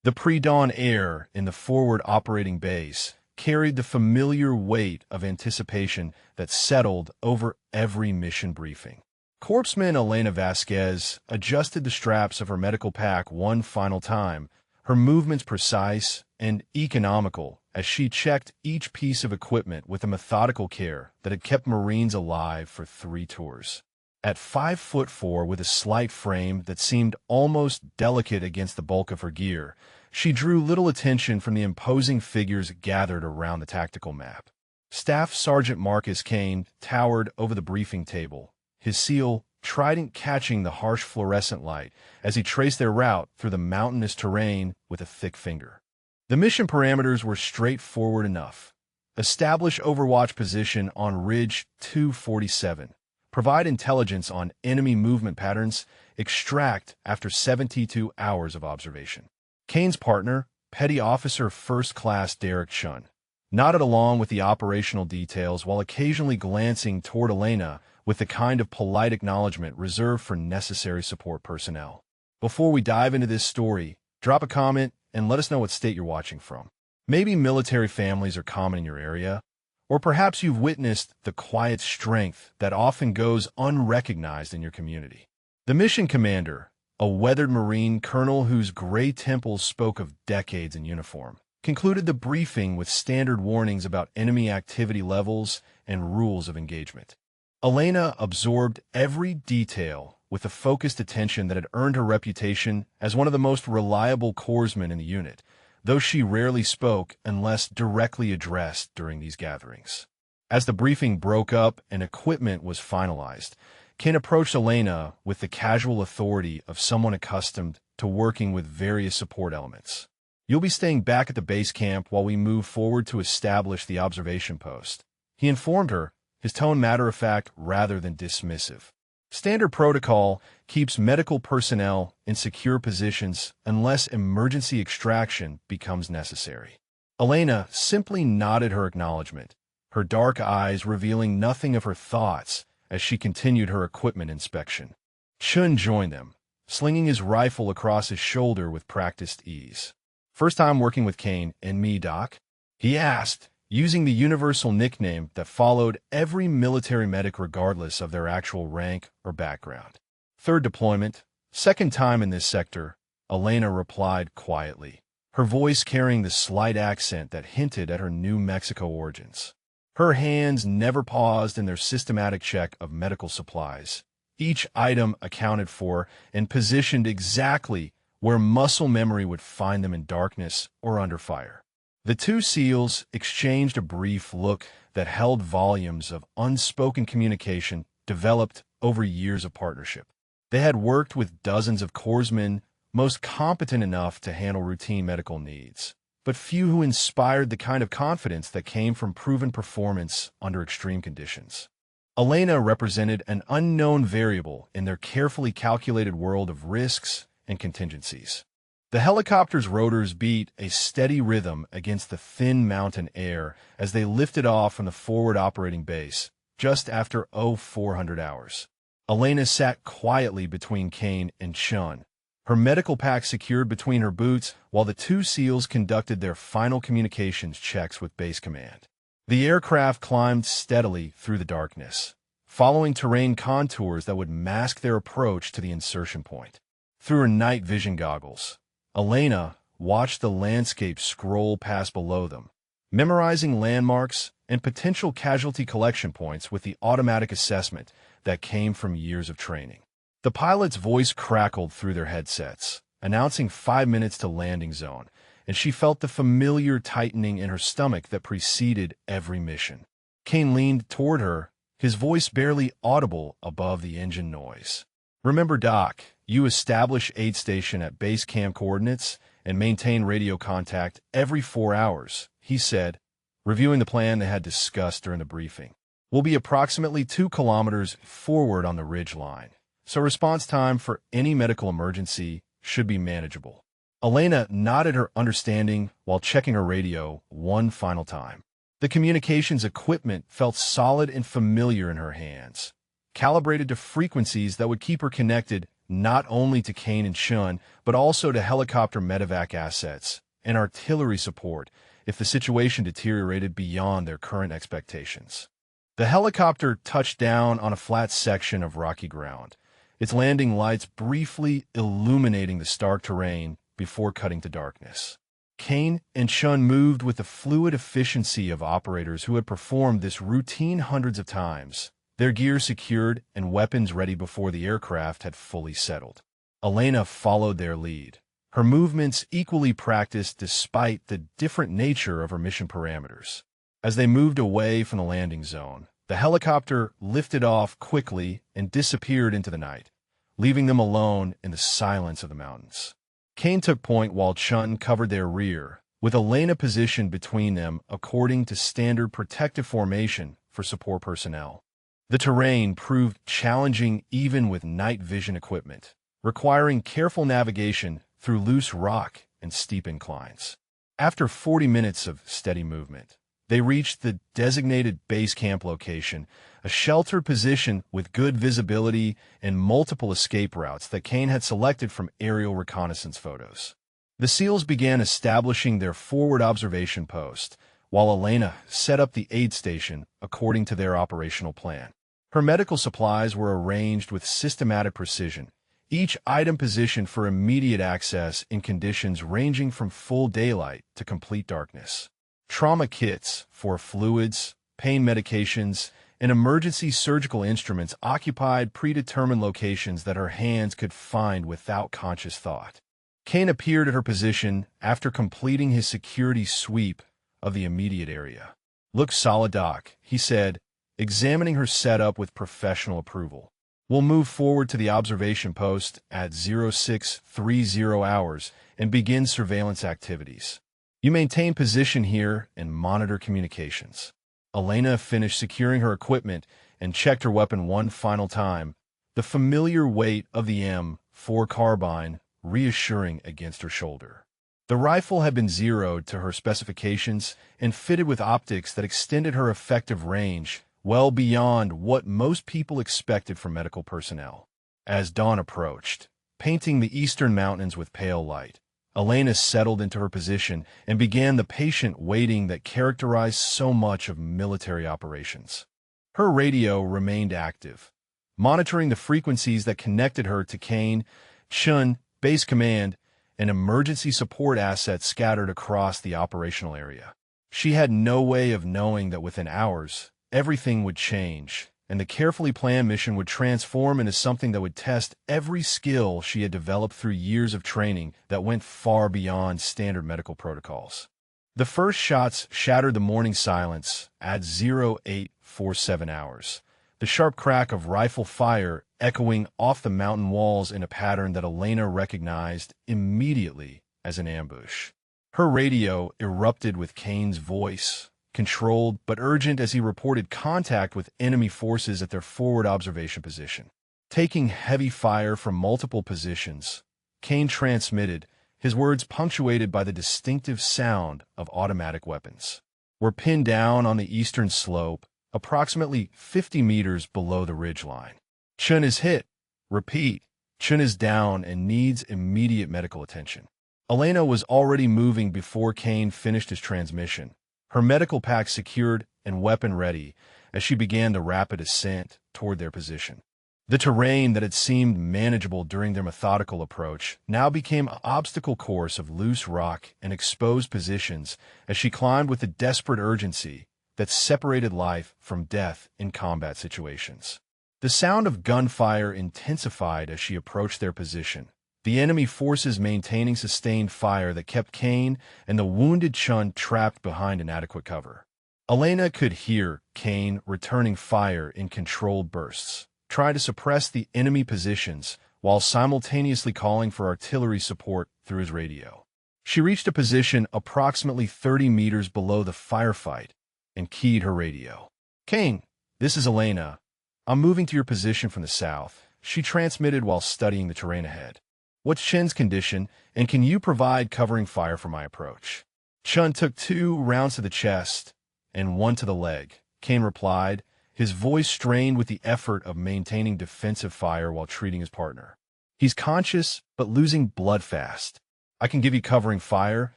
The pre-dawn air in the forward operating base carried the familiar weight of anticipation that settled over every mission briefing. Corpsman Elena Vasquez adjusted the straps of her medical pack one final time, her movements precise and economical as she checked each piece of equipment with a methodical care that had kept Marines alive for 3 tours. At 5'4", with a slight frame that seemed almost delicate against the bulk of her gear, she drew little attention from the imposing figures gathered around the tactical map. Staff Sergeant Marcus Kane towered over the briefing table, his seal trident catching the harsh fluorescent light as he traced their route through the mountainous terrain with a thick finger. The mission parameters were straightforward enough. Establish Overwatch position on Ridge 247. Provide intelligence on enemy movement patterns. Extract after 72 hours of observation. Kane's partner, Petty Officer First Class Derek Shun, nodded along with the operational details while occasionally glancing toward Elena with the kind of polite acknowledgement reserved for necessary support personnel. Before we dive into this story, drop a comment and let us know what state you're watching from. Maybe military families are common in your area, or perhaps you've witnessed the quiet strength that often goes unrecognized in your community. The mission commander, a weathered Marine colonel whose gray temples spoke of decades in uniform, concluded the briefing with standard warnings about enemy activity levels and rules of engagement. Elena absorbed every detail with the focused attention that had earned her reputation as one of the most reliable corpsmen in the unit, though she rarely spoke unless directly addressed during these gatherings. As the briefing broke up and equipment was finalized, Kane approached Elena with the casual authority of someone accustomed to working with various support elements. "You'll be staying back at the base camp while we move forward to establish the observation post," he informed her, his tone matter-of-fact rather than dismissive. Standard protocol keeps medical personnel in secure positions unless emergency extraction becomes necessary. Elena simply nodded her acknowledgement, her dark eyes revealing nothing of her thoughts as she continued her equipment inspection. Chun joined them, slinging his rifle across his shoulder with practiced ease. "First time working with Kane and me, Doc?" he asked, using the universal nickname that followed every military medic regardless of their actual rank or background. "Third deployment, second time in this sector," Elena replied quietly, her voice carrying the slight accent that hinted at her New Mexico origins. Her hands never paused in their systematic check of medical supplies, each item accounted for and positioned exactly where muscle memory would find them in darkness or under fire. The two SEALs exchanged a brief look that held volumes of unspoken communication developed over years of partnership. They had worked with dozens of corpsmen, most competent enough to handle routine medical needs, but few who inspired the kind of confidence that came from proven performance under extreme conditions. Elena represented an unknown variable in their carefully calculated world of risks and contingencies. The helicopter's rotors beat a steady rhythm against the thin mountain air as they lifted off from the forward operating base just after 0400 hours. Elena sat quietly between Kane and Chun, her medical pack secured between her boots while the two SEALs conducted their final communications checks with base command. The aircraft climbed steadily through the darkness, following terrain contours that would mask their approach to the insertion point. Through her night vision goggles, Elena watched the landscape scroll past below them, memorizing landmarks and potential casualty collection points with the automatic assessment that came from years of training. The pilot's voice crackled through their headsets, announcing 5 minutes to landing zone, and she felt the familiar tightening in her stomach that preceded every mission. Kane leaned toward her, his voice barely audible above the engine noise. "Remember, Doc, you establish aid station at base camp coordinates and maintain radio contact every 4 hours," he said, reviewing the plan they had discussed during the briefing. "We'll be approximately 2 kilometers forward on the ridge line, so response time for any medical emergency should be manageable." Elena nodded her understanding while checking her radio one final time. The communications equipment felt solid and familiar in her hands, calibrated to frequencies that would keep her connected not only to Kane and Chun, but also to helicopter medevac assets and artillery support if the situation deteriorated beyond their current expectations. The helicopter touched down on a flat section of rocky ground, its landing lights briefly illuminating the stark terrain before cutting to darkness. Kane and Chun moved with the fluid efficiency of operators who had performed this routine hundreds of times, their gear secured and weapons ready before the aircraft had fully settled. Elena followed their lead, her movements equally practiced despite the different nature of her mission parameters. As they moved away from the landing zone, the helicopter lifted off quickly and disappeared into the night, leaving them alone in the silence of the mountains. Kane took point while Chun covered their rear, with Elena positioned between them according to standard protective formation for support personnel. The terrain proved challenging even with night vision equipment, requiring careful navigation through loose rock and steep inclines. After 40 minutes of steady movement, they reached the designated base camp location, a sheltered position with good visibility and multiple escape routes that Kane had selected from aerial reconnaissance photos. The SEALs began establishing their forward observation post, while Elena set up the aid station according to their operational plan. Her medical supplies were arranged with systematic precision, each item positioned for immediate access in conditions ranging from full daylight to complete darkness. Trauma kits for fluids, pain medications, and emergency surgical instruments occupied predetermined locations that her hands could find without conscious thought. Kane appeared at her position after completing his security sweep of the immediate area. "Looks solid, Doc," he said, examining her setup with professional approval. "We'll move forward to the observation post at 0630 hours and begin surveillance activities. You maintain position here and monitor communications." Elena finished securing her equipment and checked her weapon one final time, the familiar weight of the M4 carbine reassuring against her shoulder. The rifle had been zeroed to her specifications and fitted with optics that extended her effective range well beyond what most people expected from medical personnel. As dawn approached, painting the eastern mountains with pale light, Elena settled into her position and began the patient waiting that characterized so much of military operations. Her radio remained active, monitoring the frequencies that connected her to Kane, Chun, base command, and emergency support assets scattered across the operational area. She had no way of knowing that within hours, everything would change, and the carefully planned mission would transform into something that would test every skill she had developed through years of training that went far beyond standard medical protocols. The first shots shattered the morning silence at 0847 hours, the sharp crack of rifle fire echoing off the mountain walls in a pattern that Elena recognized immediately as an ambush. Her radio erupted with Kane's voice, controlled but urgent as he reported contact with enemy forces at their forward observation position. Taking heavy fire from multiple positions, Kane transmitted, his words punctuated by the distinctive sound of automatic weapons. "We're pinned down on the eastern slope, approximately 50 meters below the ridgeline. Chun is hit. Repeat, Chun is down and needs immediate medical attention." Elena was already moving before Kane finished his transmission, her medical pack secured and weapon ready as she began the rapid ascent toward their position. The terrain that had seemed manageable during their methodical approach now became an obstacle course of loose rock and exposed positions as she climbed with a desperate urgency that separated life from death in combat situations. The sound of gunfire intensified as she approached their position, the enemy forces maintaining sustained fire that kept Kane and the wounded Chun trapped behind inadequate cover. Elena could hear Kane returning fire in controlled bursts, trying to suppress the enemy positions while simultaneously calling for artillery support through his radio. She reached a position approximately 30 meters below the firefight and keyed her radio. "Kane, this is Elena. I'm moving to your position from the south," she transmitted while studying the terrain ahead. "What's Chen's condition, and can you provide covering fire for my approach?" "Chun took 2 rounds to the chest and 1 to the leg," Kane replied, his voice strained with the effort of maintaining defensive fire while treating his partner. He's conscious, but losing blood fast. I can give you covering fire,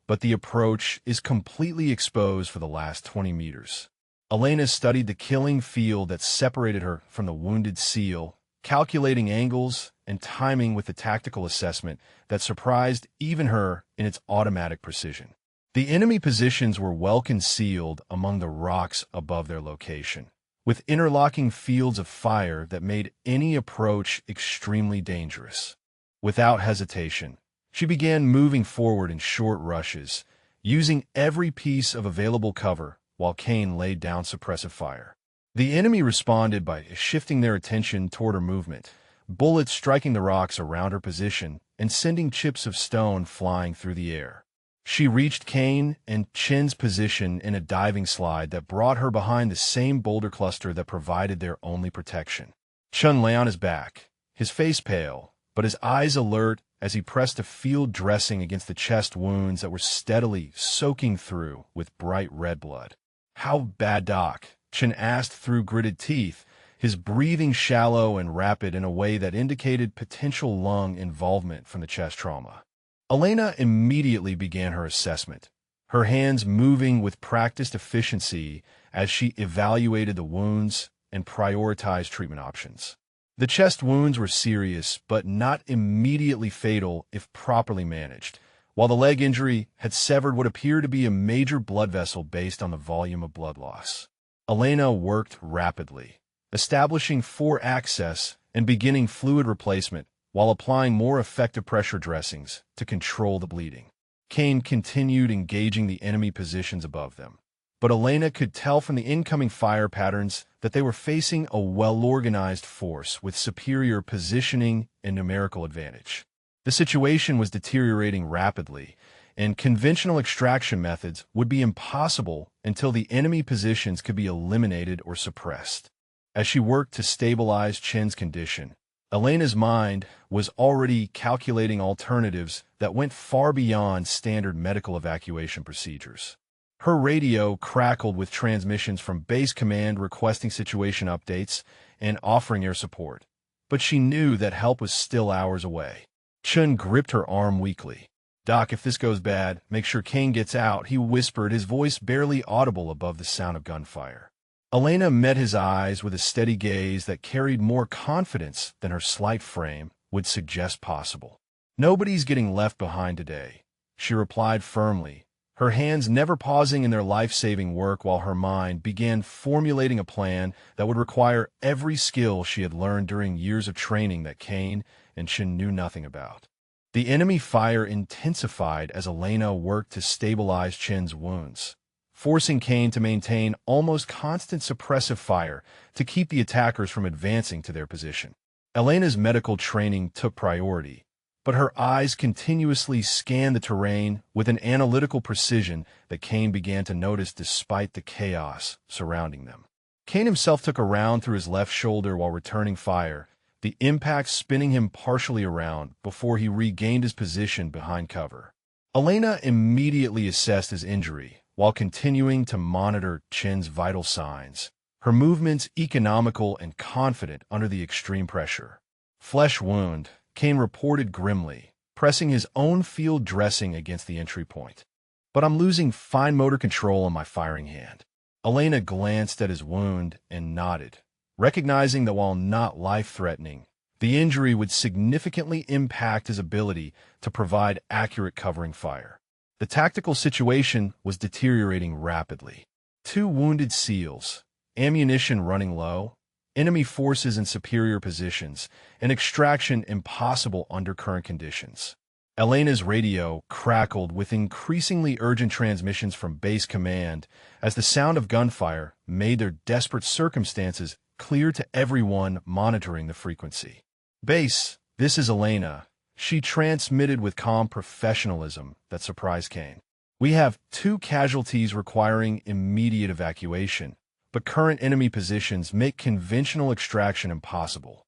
but the approach is completely exposed for the last 20 meters. Elena studied the killing field that separated her from the wounded SEAL, calculating angles and timing with a tactical assessment that surprised even her in its automatic precision. The enemy positions were well concealed among the rocks above their location, with interlocking fields of fire that made any approach extremely dangerous. Without hesitation, she began moving forward in short rushes, using every piece of available cover while Kane laid down suppressive fire. The enemy responded by shifting their attention toward her movement, bullets striking the rocks around her position and sending chips of stone flying through the air. She reached Kane and Chen's position in a diving slide that brought her behind the same boulder cluster that provided their only protection. Chen lay on his back, his face pale, but his eyes alert as he pressed a field dressing against the chest wounds that were steadily soaking through with bright red blood. "How bad, Doc?" Chen asked through gritted teeth, his breathing shallow and rapid in a way that indicated potential lung involvement from the chest trauma. Elena immediately began her assessment, her hands moving with practiced efficiency as she evaluated the wounds and prioritized treatment options. The chest wounds were serious, but not immediately fatal if properly managed, while the leg injury had severed what appeared to be a major blood vessel based on the volume of blood loss. Elena worked rapidly, establishing fore access and beginning fluid replacement while applying more effective pressure dressings to control the bleeding. Kane continued engaging the enemy positions above them, but Elena could tell from the incoming fire patterns that they were facing a well-organized force with superior positioning and numerical advantage. The situation was deteriorating rapidly, and conventional extraction methods would be impossible until the enemy positions could be eliminated or suppressed. As she worked to stabilize Chen's condition, Elena's mind was already calculating alternatives that went far beyond standard medical evacuation procedures. Her radio crackled with transmissions from base command requesting situation updates and offering air support, but she knew that help was still hours away. Chen gripped her arm weakly. "Doc, if this goes bad, make sure Kane gets out," he whispered, his voice barely audible above the sound of gunfire. Elena met his eyes with a steady gaze that carried more confidence than her slight frame would suggest possible. "Nobody's getting left behind today," she replied firmly, her hands never pausing in their life-saving work while her mind began formulating a plan that would require every skill she had learned during years of training that Kane and Chen knew nothing about. The enemy fire intensified as Elena worked to stabilize Chen's wounds, forcing Kane to maintain almost constant suppressive fire to keep the attackers from advancing to their position. Elena's medical training took priority, but her eyes continuously scanned the terrain with an analytical precision that Kane began to notice despite the chaos surrounding them. Kane himself took a round through his left shoulder while returning fire, the impact spinning him partially around before he regained his position behind cover. Elena immediately assessed his injury while continuing to monitor Chen's vital signs, her movements economical and confident under the extreme pressure. "Flesh wound," Kane reported grimly, pressing his own field dressing against the entry point. "But I'm losing fine motor control on my firing hand." Elena glanced at his wound and nodded, recognizing that while not life-threatening, the injury would significantly impact his ability to provide accurate covering fire. The tactical situation was deteriorating rapidly. 2 wounded SEALs, ammunition running low, enemy forces in superior positions, and extraction impossible under current conditions. Elena's radio crackled with increasingly urgent transmissions from base command as the sound of gunfire made their desperate circumstances clear to everyone monitoring the frequency. "Base, this is Elena," she transmitted with calm professionalism that surprised Kane. "We have 2 casualties requiring immediate evacuation, but current enemy positions make conventional extraction impossible.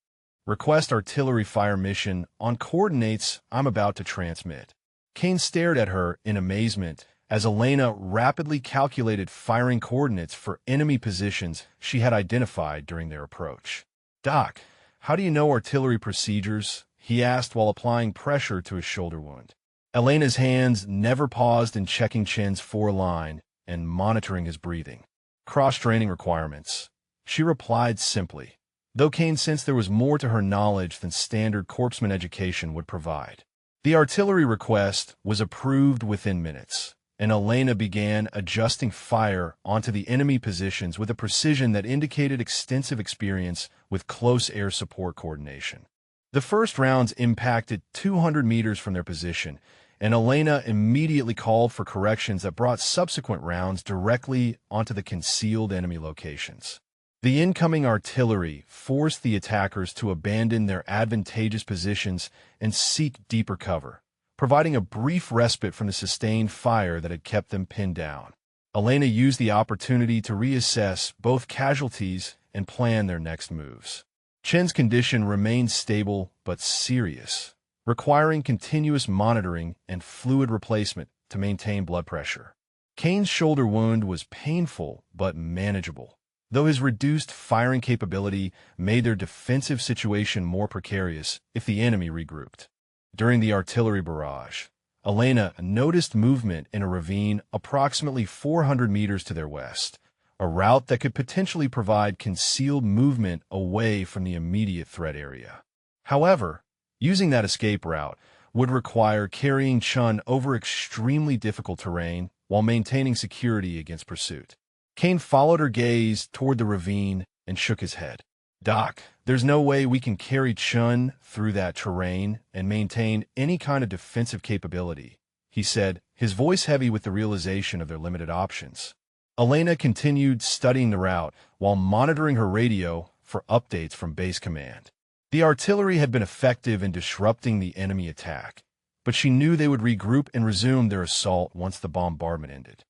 Request artillery fire mission on coordinates I'm about to transmit." Kane stared at her in amazement as Elena rapidly calculated firing coordinates for enemy positions she had identified during their approach. "Doc, how do you know artillery procedures?" he asked while applying pressure to his shoulder wound. Elena's hands never paused in checking Chen's foreline and monitoring his breathing. Cross-training requirements. She replied simply, though Kane sensed there was more to her knowledge than standard corpsman education would provide. The artillery request was approved within minutes, and Elena began adjusting fire onto the enemy positions with a precision that indicated extensive experience with close air support coordination. The first rounds impacted 200 meters from their position, and Elena immediately called for corrections that brought subsequent rounds directly onto the concealed enemy locations. The incoming artillery forced the attackers to abandon their advantageous positions and seek deeper cover, providing a brief respite from the sustained fire that had kept them pinned down. Elena used the opportunity to reassess both casualties and plan their next moves. Chen's condition remained stable but serious, requiring continuous monitoring and fluid replacement to maintain blood pressure. Kane's shoulder wound was painful but manageable, though his reduced firing capability made their defensive situation more precarious if the enemy regrouped. During the artillery barrage, Elena noticed movement in a ravine approximately 400 meters to their west, a route that could potentially provide concealed movement away from the immediate threat area. However, using that escape route would require carrying Chun over extremely difficult terrain while maintaining security against pursuit. Kane followed her gaze toward the ravine and shook his head. "Doc, there's no way we can carry Chun through that terrain and maintain any kind of defensive capability," he said, his voice heavy with the realization of their limited options. Elena continued studying the route while monitoring her radio for updates from base command. The artillery had been effective in disrupting the enemy attack, but she knew they would regroup and resume their assault once the bombardment ended.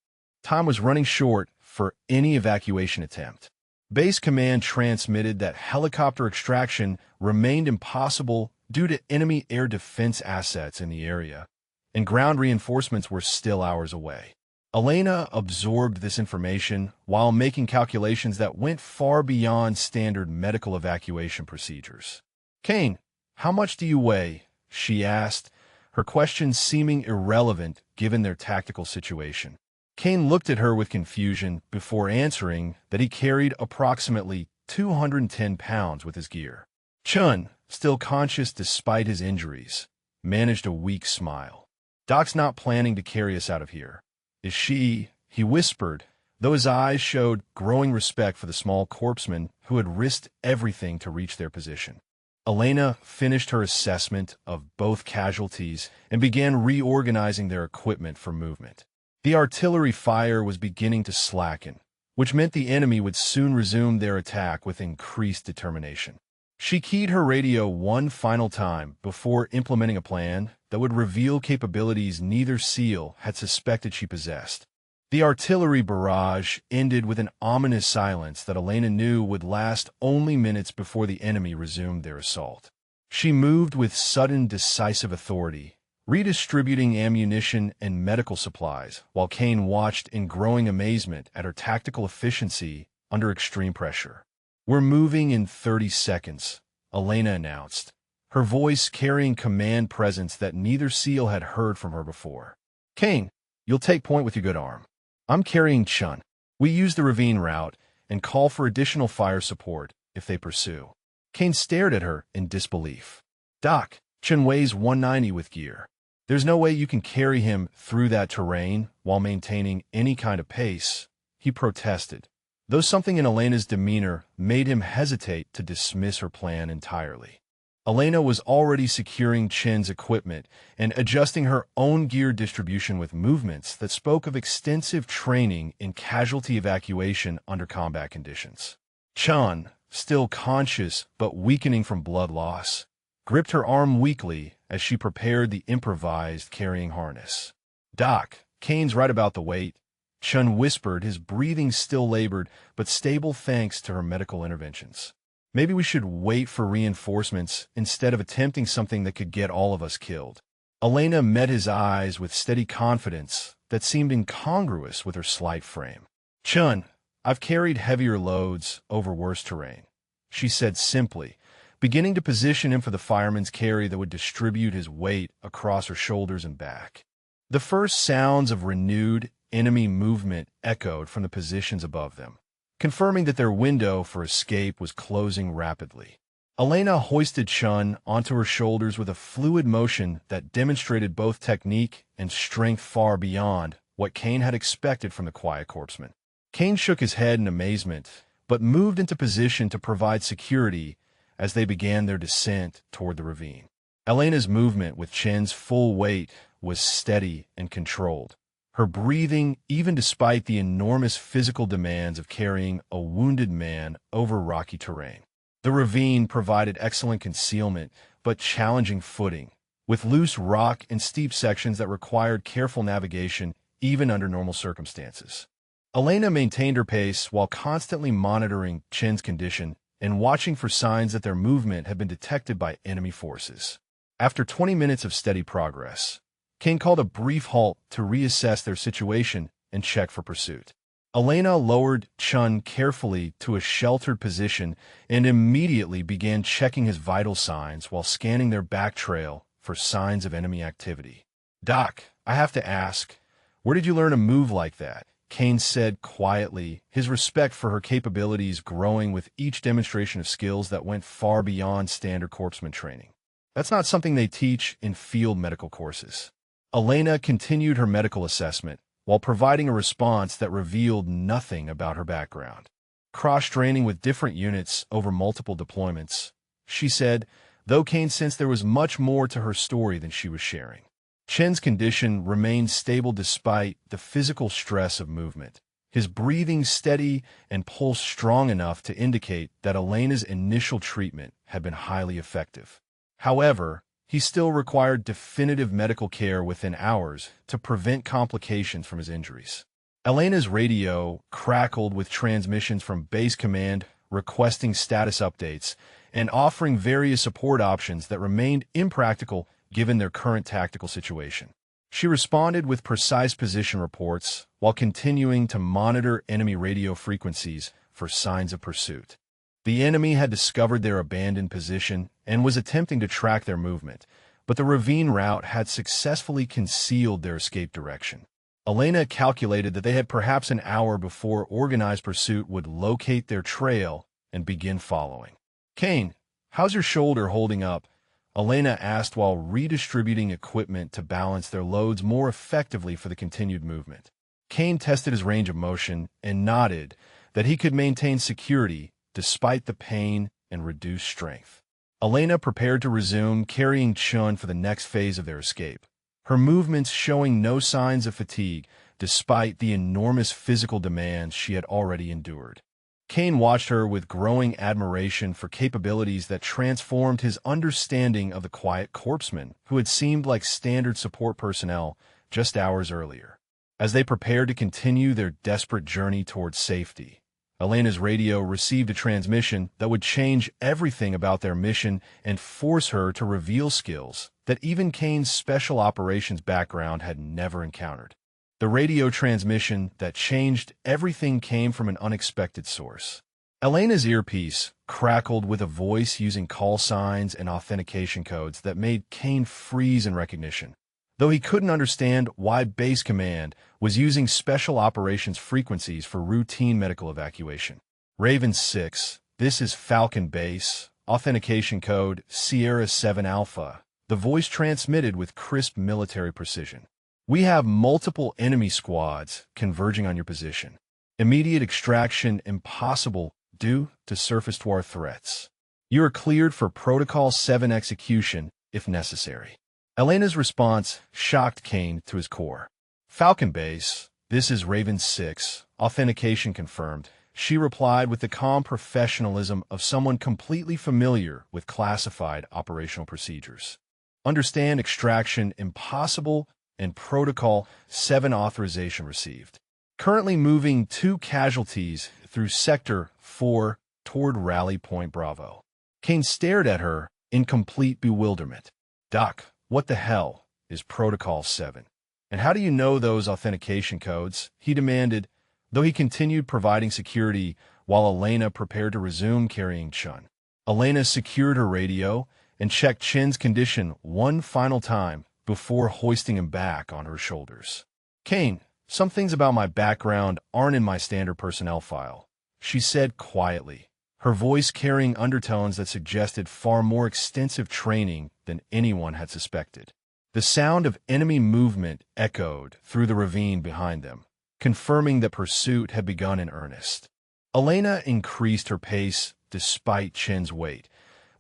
Time was running short for any evacuation attempt. Base command transmitted that helicopter extraction remained impossible due to enemy air defense assets in the area, and ground reinforcements were still hours away. Elena absorbed this information while making calculations that went far beyond standard medical evacuation procedures. "Kane, how much do you weigh?" she asked, her question seeming irrelevant given their tactical situation. Kane looked at her with confusion before answering that he carried approximately 210 pounds with his gear. Chun, still conscious despite his injuries, managed a weak smile. "Doc's not planning to carry us out of here, is she?" he whispered, though his eyes showed growing respect for the small corpsman who had risked everything to reach their position. Elena finished her assessment of both casualties and began reorganizing their equipment for movement. The artillery fire was beginning to slacken, which meant the enemy would soon resume their attack with increased determination. She keyed her radio one final time before implementing a plan that would reveal capabilities neither SEAL had suspected she possessed. The artillery barrage ended with an ominous silence that Elena knew would last only minutes before the enemy resumed their assault. She moved with sudden, decisive authority, redistributing ammunition and medical supplies, while Kane watched in growing amazement at her tactical efficiency under extreme pressure. "We're moving in 30 seconds, Elena announced, her voice carrying command presence that neither SEAL had heard from her before. "Kane, you'll take point with your good arm. I'm carrying Chun. We use the ravine route and call for additional fire support if they pursue." Kane stared at her in disbelief. "Doc, Chun weighs 190 with gear. There's no way you can carry him through that terrain while maintaining any kind of pace," he protested, though something in Elena's demeanor made him hesitate to dismiss her plan entirely. Elena was already securing Chen's equipment and adjusting her own gear distribution with movements that spoke of extensive training in casualty evacuation under combat conditions. Chun, still conscious but weakening from blood loss, gripped her arm weakly as she prepared the improvised carrying harness. "Doc, Kane's right about the weight," Chun whispered, his breathing still labored but stable thanks to her medical interventions. "Maybe we should wait for reinforcements instead of attempting something that could get all of us killed." Elena met his eyes with steady confidence that seemed incongruous with her slight frame. "Chun, I've carried heavier loads over worse terrain," she said simply, beginning to position him for the fireman's carry that would distribute his weight across her shoulders and back. The first sounds of renewed enemy movement echoed from the positions above them, confirming that their window for escape was closing rapidly. Elena hoisted Chun onto her shoulders with a fluid motion that demonstrated both technique and strength far beyond what Kane had expected from the quiet corpsman. Kane shook his head in amazement, but moved into position to provide security as they began their descent toward the ravine. Elena's movement with Chen's full weight was steady and controlled. Her breathing, even despite the enormous physical demands of carrying a wounded man over rocky terrain. The ravine provided excellent concealment, but challenging footing, with loose rock and steep sections that required careful navigation even under normal circumstances. Elena maintained her pace while constantly monitoring Chen's condition and watching for signs that their movement had been detected by enemy forces. After 20 minutes of steady progress, Kane called a brief halt to reassess their situation and check for pursuit. Elena lowered Chun carefully to a sheltered position and immediately began checking his vital signs while scanning their back trail for signs of enemy activity. "Doc, I have to ask, where did you learn a move like that?" Kane said quietly, his respect for her capabilities growing with each demonstration of skills that went far beyond standard corpsman training. "That's not something they teach in field medical courses." Elena continued her medical assessment, while providing a response that revealed nothing about her background. Cross-training with different units over multiple deployments, she said, though Kane sensed there was much more to her story than she was sharing. Chen's condition remained stable despite the physical stress of movement, his breathing steady and pulse strong enough to indicate that Elena's initial treatment had been highly effective. However, he still required definitive medical care within hours to prevent complications from his injuries. Elena's radio crackled with transmissions from base command requesting status updates and offering various support options that remained impractical given their current tactical situation. She responded with precise position reports while continuing to monitor enemy radio frequencies for signs of pursuit. The enemy had discovered their abandoned position and was attempting to track their movement, but the ravine route had successfully concealed their escape direction. Elena calculated that they had perhaps an hour before organized pursuit would locate their trail and begin following. "Kane, how's your shoulder holding up?" Elena asked while redistributing equipment to balance their loads more effectively for the continued movement. Kane tested his range of motion and nodded that he could maintain security despite the pain and reduced strength. Elena prepared to resume carrying Chun for the next phase of their escape, her movements showing no signs of fatigue despite the enormous physical demands she had already endured. Kane watched her with growing admiration for capabilities that transformed his understanding of the quiet corpsman who had seemed like standard support personnel just hours earlier. As they prepared to continue their desperate journey towards safety, Elena's radio received a transmission that would change everything about their mission and force her to reveal skills that even Kane's special operations background had never encountered. The radio transmission that changed everything came from an unexpected source. Elena's earpiece crackled with a voice using call signs and authentication codes that made Kane freeze in recognition, though he couldn't understand why Base Command was using special operations frequencies for routine medical evacuation. "Raven 6, this is Falcon Base, authentication code Sierra 7 Alpha," the voice transmitted with crisp military precision. "We have multiple enemy squads converging on your position. Immediate extraction impossible due to surface to our threats. You are cleared for Protocol 7 execution if necessary." Elena's response shocked Kane to his core. "Falcon Base, this is Raven 6, authentication confirmed," she replied with the calm professionalism of someone completely familiar with classified operational procedures. "Understand extraction impossible and Protocol 7 authorization received. Currently moving 2 casualties through Sector 4 toward Rally Point Bravo." Kane stared at her in complete bewilderment. "Doc, what the hell is Protocol 7? And how do you know those authentication codes?" he demanded, though he continued providing security while Elena prepared to resume carrying Chun. Elena secured her radio and checked Chin's condition one final time before hoisting him back on her shoulders. "Kane, some things about my background aren't in my standard personnel file," she said quietly, her voice carrying undertones that suggested far more extensive training than anyone had suspected. The sound of enemy movement echoed through the ravine behind them, confirming that pursuit had begun in earnest. Elena increased her pace despite Chin's weight,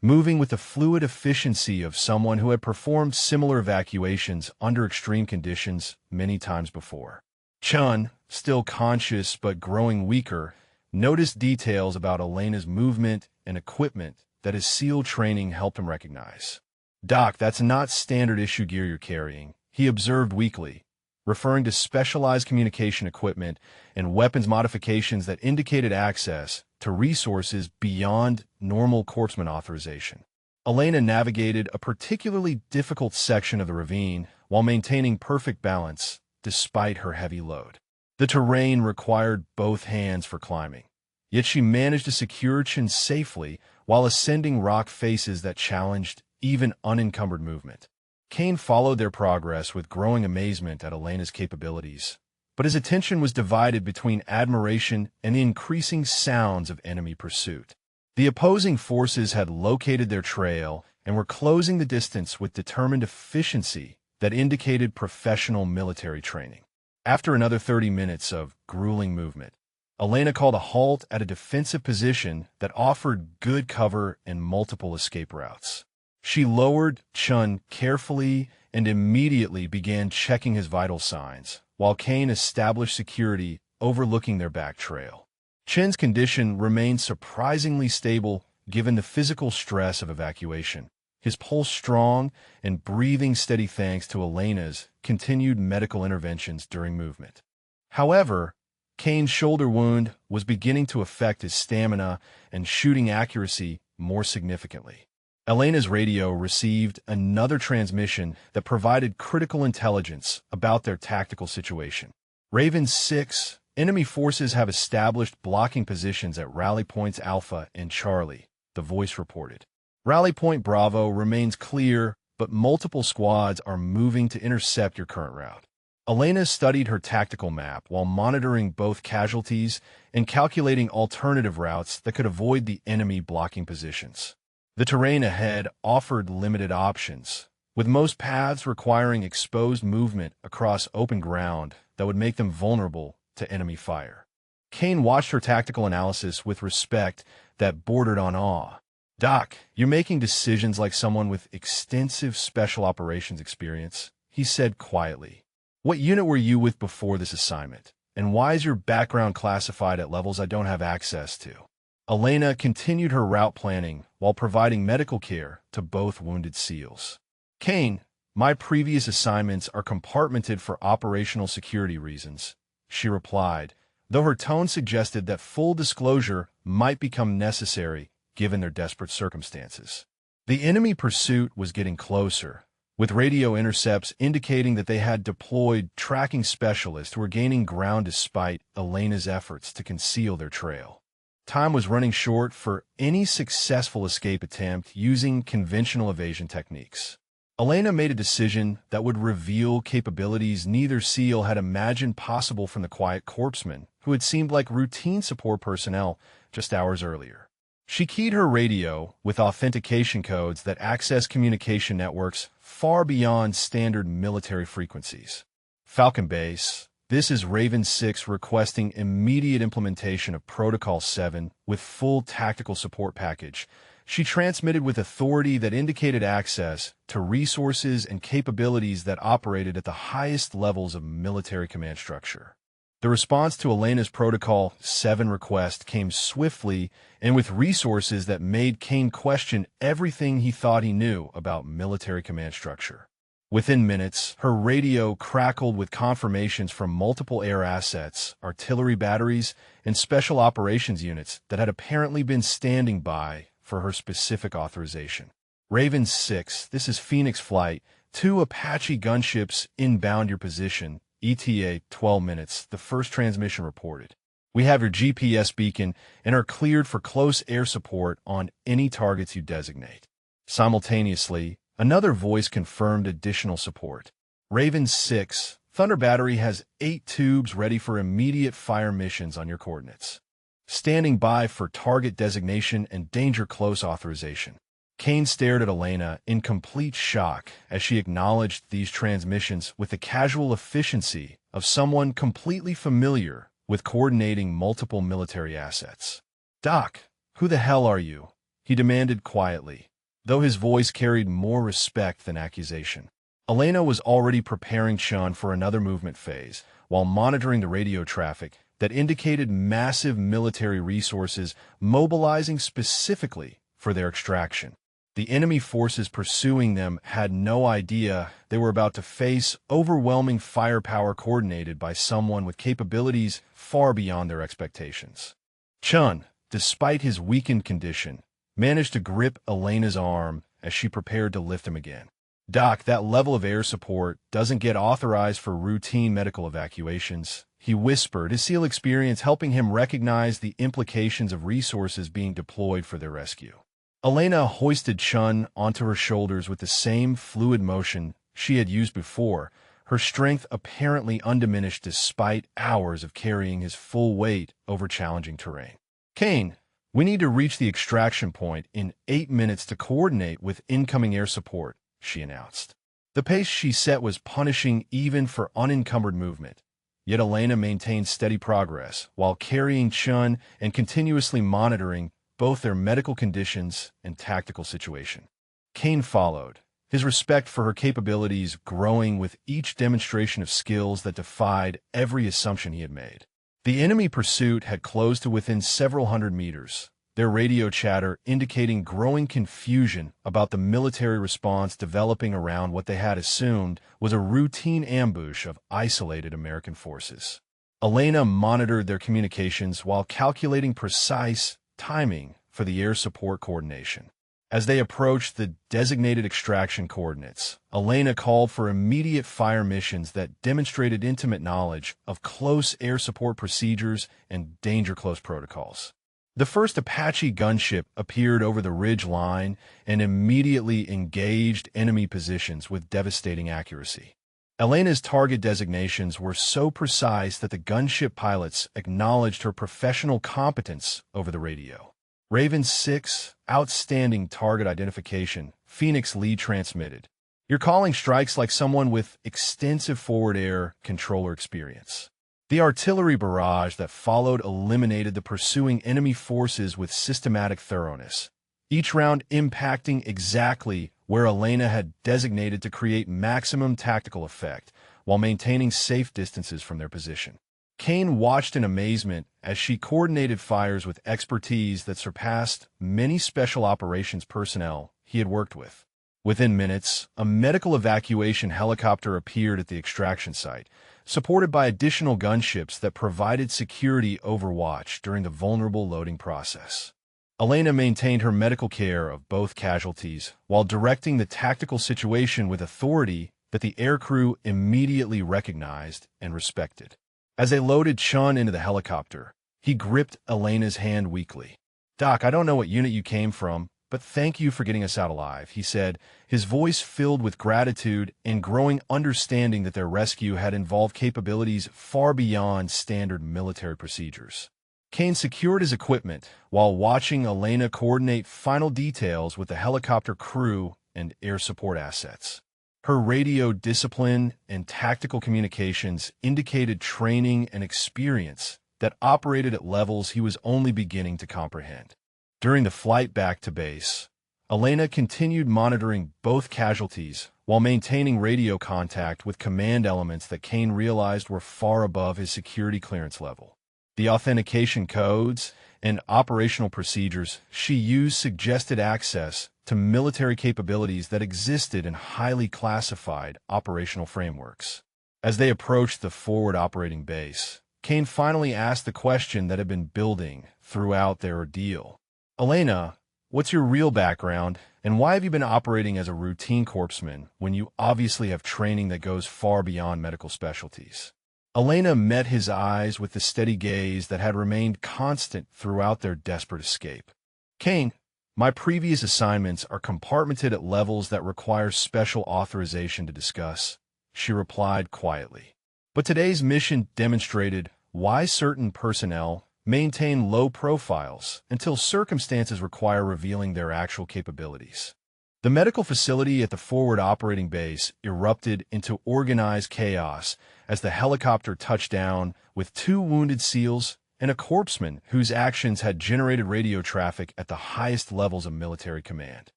moving with the fluid efficiency of someone who had performed similar evacuations under extreme conditions many times before. Chun, still conscious but growing weaker, noticed details about Elena's movement and equipment that his SEAL training helped him recognize. "Doc, that's not standard issue gear you're carrying," he observed weakly, referring to specialized communication equipment and weapons modifications that indicated access to resources beyond normal corpsman authorization. Elena navigated a particularly difficult section of the ravine while maintaining perfect balance despite her heavy load. The terrain required both hands for climbing, yet she managed to secure Chin safely while ascending rock faces that challenged even unencumbered movement. Kane followed their progress with growing amazement at Elena's capabilities, but his attention was divided between admiration and the increasing sounds of enemy pursuit. The opposing forces had located their trail and were closing the distance with determined efficiency that indicated professional military training. After another 30 minutes of grueling movement, Elena called a halt at a defensive position that offered good cover and multiple escape routes. She lowered Chun carefully and immediately began checking his vital signs, while Kane established security overlooking their back trail. Chin's condition remained surprisingly stable given the physical stress of evacuation, his pulse strong and breathing steady thanks to Elena's continued medical interventions during movement. However, Kane's shoulder wound was beginning to affect his stamina and shooting accuracy more significantly. Elena's radio received another transmission that provided critical intelligence about their tactical situation. Raven 6, enemy forces have established blocking positions at rally points Alpha and Charlie, the voice reported. Rally point Bravo remains clear, but multiple squads are moving to intercept your current route. Elena studied her tactical map while monitoring both casualties and calculating alternative routes that could avoid the enemy blocking positions. The terrain ahead offered limited options, with most paths requiring exposed movement across open ground that would make them vulnerable to enemy fire. Kane watched her tactical analysis with respect that bordered on awe. "Doc, you're making decisions like someone with extensive special operations experience," he said quietly. "What unit were you with before this assignment, and why is your background classified at levels I don't have access to?" Elena continued her route planning while providing medical care to both wounded SEALs. "Kane, my previous assignments are compartmented for operational security reasons," she replied, though her tone suggested that full disclosure might become necessary given their desperate circumstances. The enemy pursuit was getting closer, with radio intercepts indicating that they had deployed tracking specialists who were gaining ground despite Elena's efforts to conceal their trail. Time was running short for any successful escape attempt using conventional evasion techniques. Elena made a decision that would reveal capabilities neither SEAL had imagined possible from the quiet corpsman, who had seemed like routine support personnel just hours earlier. She keyed her radio with authentication codes that access communication networks far beyond standard military frequencies. "Falcon Base, this is Raven 6 requesting immediate implementation of Protocol 7 with full tactical support package," she transmitted with authority that indicated access to resources and capabilities that operated at the highest levels of military command structure. The response to Elena's Protocol 7 request came swiftly and with resources that made Kane question everything he thought he knew about military command structure. Within minutes, her radio crackled with confirmations from multiple air assets, artillery batteries, and special operations units that had apparently been standing by for her specific authorization. "Raven 6, this is Phoenix Flight. 2 Apache gunships inbound your position. ETA 12 minutes, the first transmission reported. We have your GPS beacon and are cleared for close air support on any targets you designate. Simultaneously, another voice confirmed additional support. Raven 6, Thunder Battery has 8 tubes ready for immediate fire missions on your coordinates. Standing by for target designation and danger close authorization. Kane stared at Elena in complete shock as she acknowledged these transmissions with the casual efficiency of someone completely familiar with coordinating multiple military assets. "Doc, who the hell are you?" he demanded quietly, though his voice carried more respect than accusation. Elena was already preparing Chun for another movement phase, while monitoring the radio traffic that indicated massive military resources mobilizing specifically for their extraction. The enemy forces pursuing them had no idea they were about to face overwhelming firepower coordinated by someone with capabilities far beyond their expectations. Chun, despite his weakened condition, managed to grip Elena's arm as she prepared to lift him again. "Doc, that level of air support doesn't get authorized for routine medical evacuations," he whispered, his SEAL experience helping him recognize the implications of resources being deployed for their rescue. Elena hoisted Chun onto her shoulders with the same fluid motion she had used before, her strength apparently undiminished despite hours of carrying his full weight over challenging terrain. "Kane, we need to reach the extraction point in 8 minutes to coordinate with incoming air support," she announced. The pace she set was punishing even for unencumbered movement, yet Elena maintained steady progress while carrying Chun and continuously monitoring both their medical conditions and tactical situation. Kane followed, his respect for her capabilities growing with each demonstration of skills that defied every assumption he had made. The enemy pursuit had closed to within several hundred meters, their radio chatter indicating growing confusion about the military response developing around what they had assumed was a routine ambush of isolated American forces. Elena monitored their communications while calculating precise timing for the air support coordination. As they approached the designated extraction coordinates, Elena called for immediate fire missions that demonstrated intimate knowledge of close air support procedures and danger close protocols. The first Apache gunship appeared over the ridge line and immediately engaged enemy positions with devastating accuracy. Elena's target designations were so precise that the gunship pilots acknowledged her professional competence over the radio. Raven 6, outstanding target identification, Phoenix lead transmitted. "You're calling strikes like someone with extensive forward air controller experience." The artillery barrage that followed eliminated the pursuing enemy forces with systematic thoroughness, each round impacting exactly where Elena had designated to create maximum tactical effect while maintaining safe distances from their position. Kane watched in amazement as she coordinated fires with expertise that surpassed many special operations personnel he had worked with. Within minutes, a medical evacuation helicopter appeared at the extraction site, supported by additional gunships that provided security overwatch during the vulnerable loading process. Elena maintained her medical care of both casualties while directing the tactical situation with authority that the aircrew immediately recognized and respected. As they loaded Chun into the helicopter, he gripped Elena's hand weakly. "Doc, I don't know what unit you came from, but thank you for getting us out alive," he said, his voice filled with gratitude and growing understanding that their rescue had involved capabilities far beyond standard military procedures. Kane secured his equipment while watching Elena coordinate final details with the helicopter crew and air support assets. Her radio discipline and tactical communications indicated training and experience that operated at levels he was only beginning to comprehend. During the flight back to base, Elena continued monitoring both casualties while maintaining radio contact with command elements that Kane realized were far above his security clearance level. The authentication codes and operational procedures she used suggested access to military capabilities that existed in highly classified operational frameworks. As they approached the forward operating base, Kane finally asked the question that had been building throughout their ordeal. "Elena, what's your real background, and why have you been operating as a routine corpsman when you obviously have training that goes far beyond medical specialties?" Elena met his eyes with the steady gaze that had remained constant throughout their desperate escape. Kane, my previous assignments are compartmented at levels that require special authorization to discuss, she replied quietly. But today's mission demonstrated why certain personnel maintain low profiles until circumstances require revealing their actual capabilities. The medical facility at the forward operating base erupted into organized chaos as the helicopter touched down with 2 wounded SEALs and a corpsman whose actions had generated radio traffic at the highest levels of military command.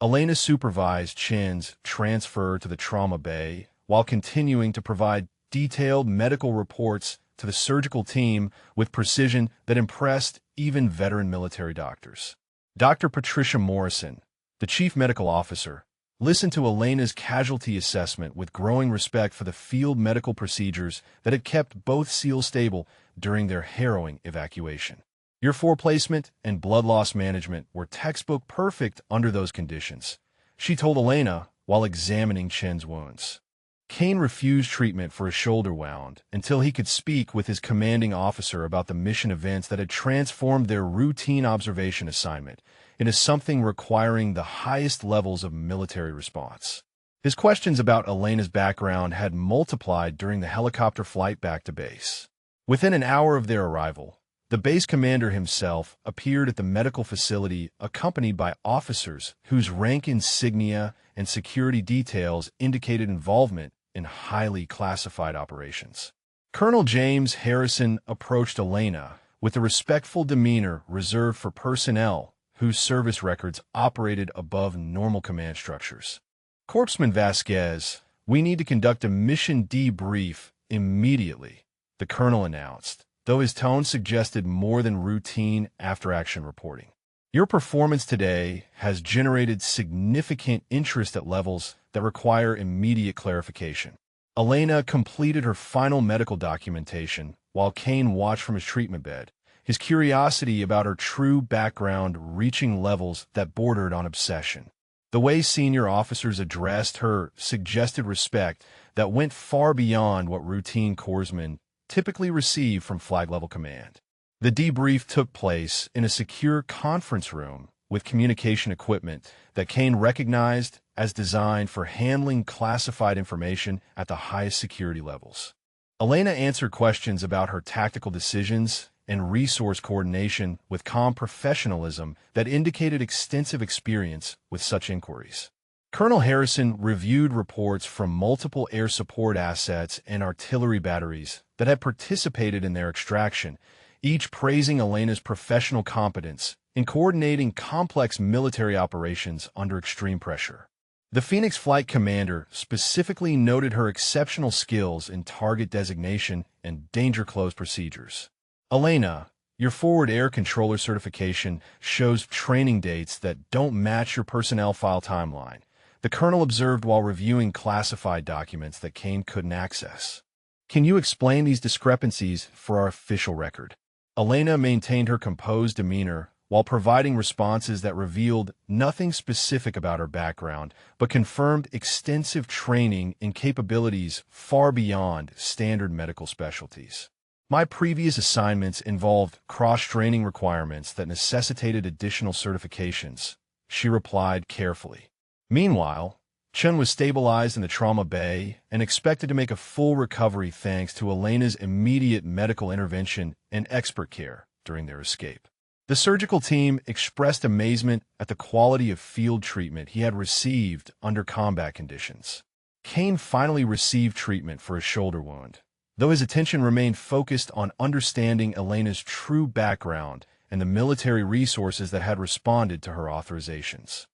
Elena supervised Chen's transfer to the trauma bay while continuing to provide detailed medical reports to the surgical team with precision that impressed even veteran military doctors. Dr. Patricia Morrison, the chief medical officer, listened to Elena's casualty assessment with growing respect for the field medical procedures that had kept both SEALs stable during their harrowing evacuation. Your foreplacement and blood loss management were textbook perfect under those conditions, she told Elena while examining Chen's wounds. Kane refused treatment for a shoulder wound until he could speak with his commanding officer about the mission events that had transformed their routine observation assignment into something requiring the highest levels of military response. His questions about Elena's background had multiplied during the helicopter flight back to base. Within an hour of their arrival, the base commander himself appeared at the medical facility accompanied by officers whose rank insignia and security details indicated involvement in highly classified operations. Colonel James Harrison approached Elena with the respectful demeanor reserved for personnel whose service records operated above normal command structures. Corpsman Vasquez, we need to conduct a mission debrief immediately, the colonel announced, though his tone suggested more than routine after-action reporting. Your performance today has generated significant interest at levels that require immediate clarification. Elena completed her final medical documentation while Kane watched from his treatment bed, his curiosity about her true background reaching levels that bordered on obsession. The way senior officers addressed her suggested respect that went far beyond what routine corpsmen typically receive from flag-level command. The debrief took place in a secure conference room with communication equipment that Kane recognized as designed for handling classified information at the highest security levels. Elena answered questions about her tactical decisions and resource coordination with calm professionalism that indicated extensive experience with such inquiries. Colonel Harrison reviewed reports from multiple air support assets and artillery batteries that had participated in their extraction, each praising Elena's professional competence in coordinating complex military operations under extreme pressure. The Phoenix Flight Commander specifically noted her exceptional skills in target designation and danger-close procedures. Elena, your forward air controller certification shows training dates that don't match your personnel file timeline, the colonel observed while reviewing classified documents that Kane couldn't access. Can you explain these discrepancies for our official record? Elena maintained her composed demeanor while providing responses that revealed nothing specific about her background, but confirmed extensive training and capabilities far beyond standard medical specialties. My previous assignments involved cross-training requirements that necessitated additional certifications, she replied carefully. Meanwhile, Chen was stabilized in the trauma bay and expected to make a full recovery thanks to Elena's immediate medical intervention and expert care during their escape. The surgical team expressed amazement at the quality of field treatment he had received under combat conditions. Kane finally received treatment for a shoulder wound, though his attention remained focused on understanding Elena's true background and the military resources that had responded to her authorizations.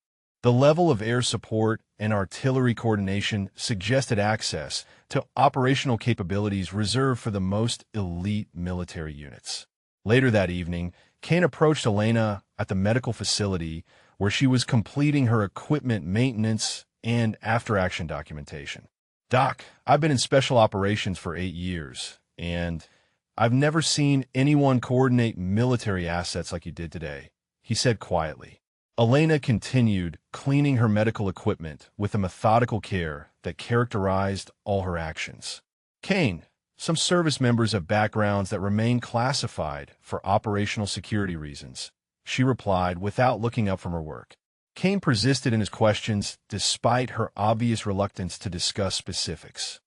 The level of air support and artillery coordination suggested access to operational capabilities reserved for the most elite military units. Later that evening, Kane approached Elena at the medical facility where she was completing her equipment maintenance and after-action documentation. Doc, I've been in special operations for 8 years, and I've never seen anyone coordinate military assets like you did today, he said quietly. Elena continued cleaning her medical equipment with a methodical care that characterized all her actions. Kane, Some service members have backgrounds that remain classified for operational security reasons, she replied without looking up from her work. Kane persisted in his questions despite her obvious reluctance to discuss specifics.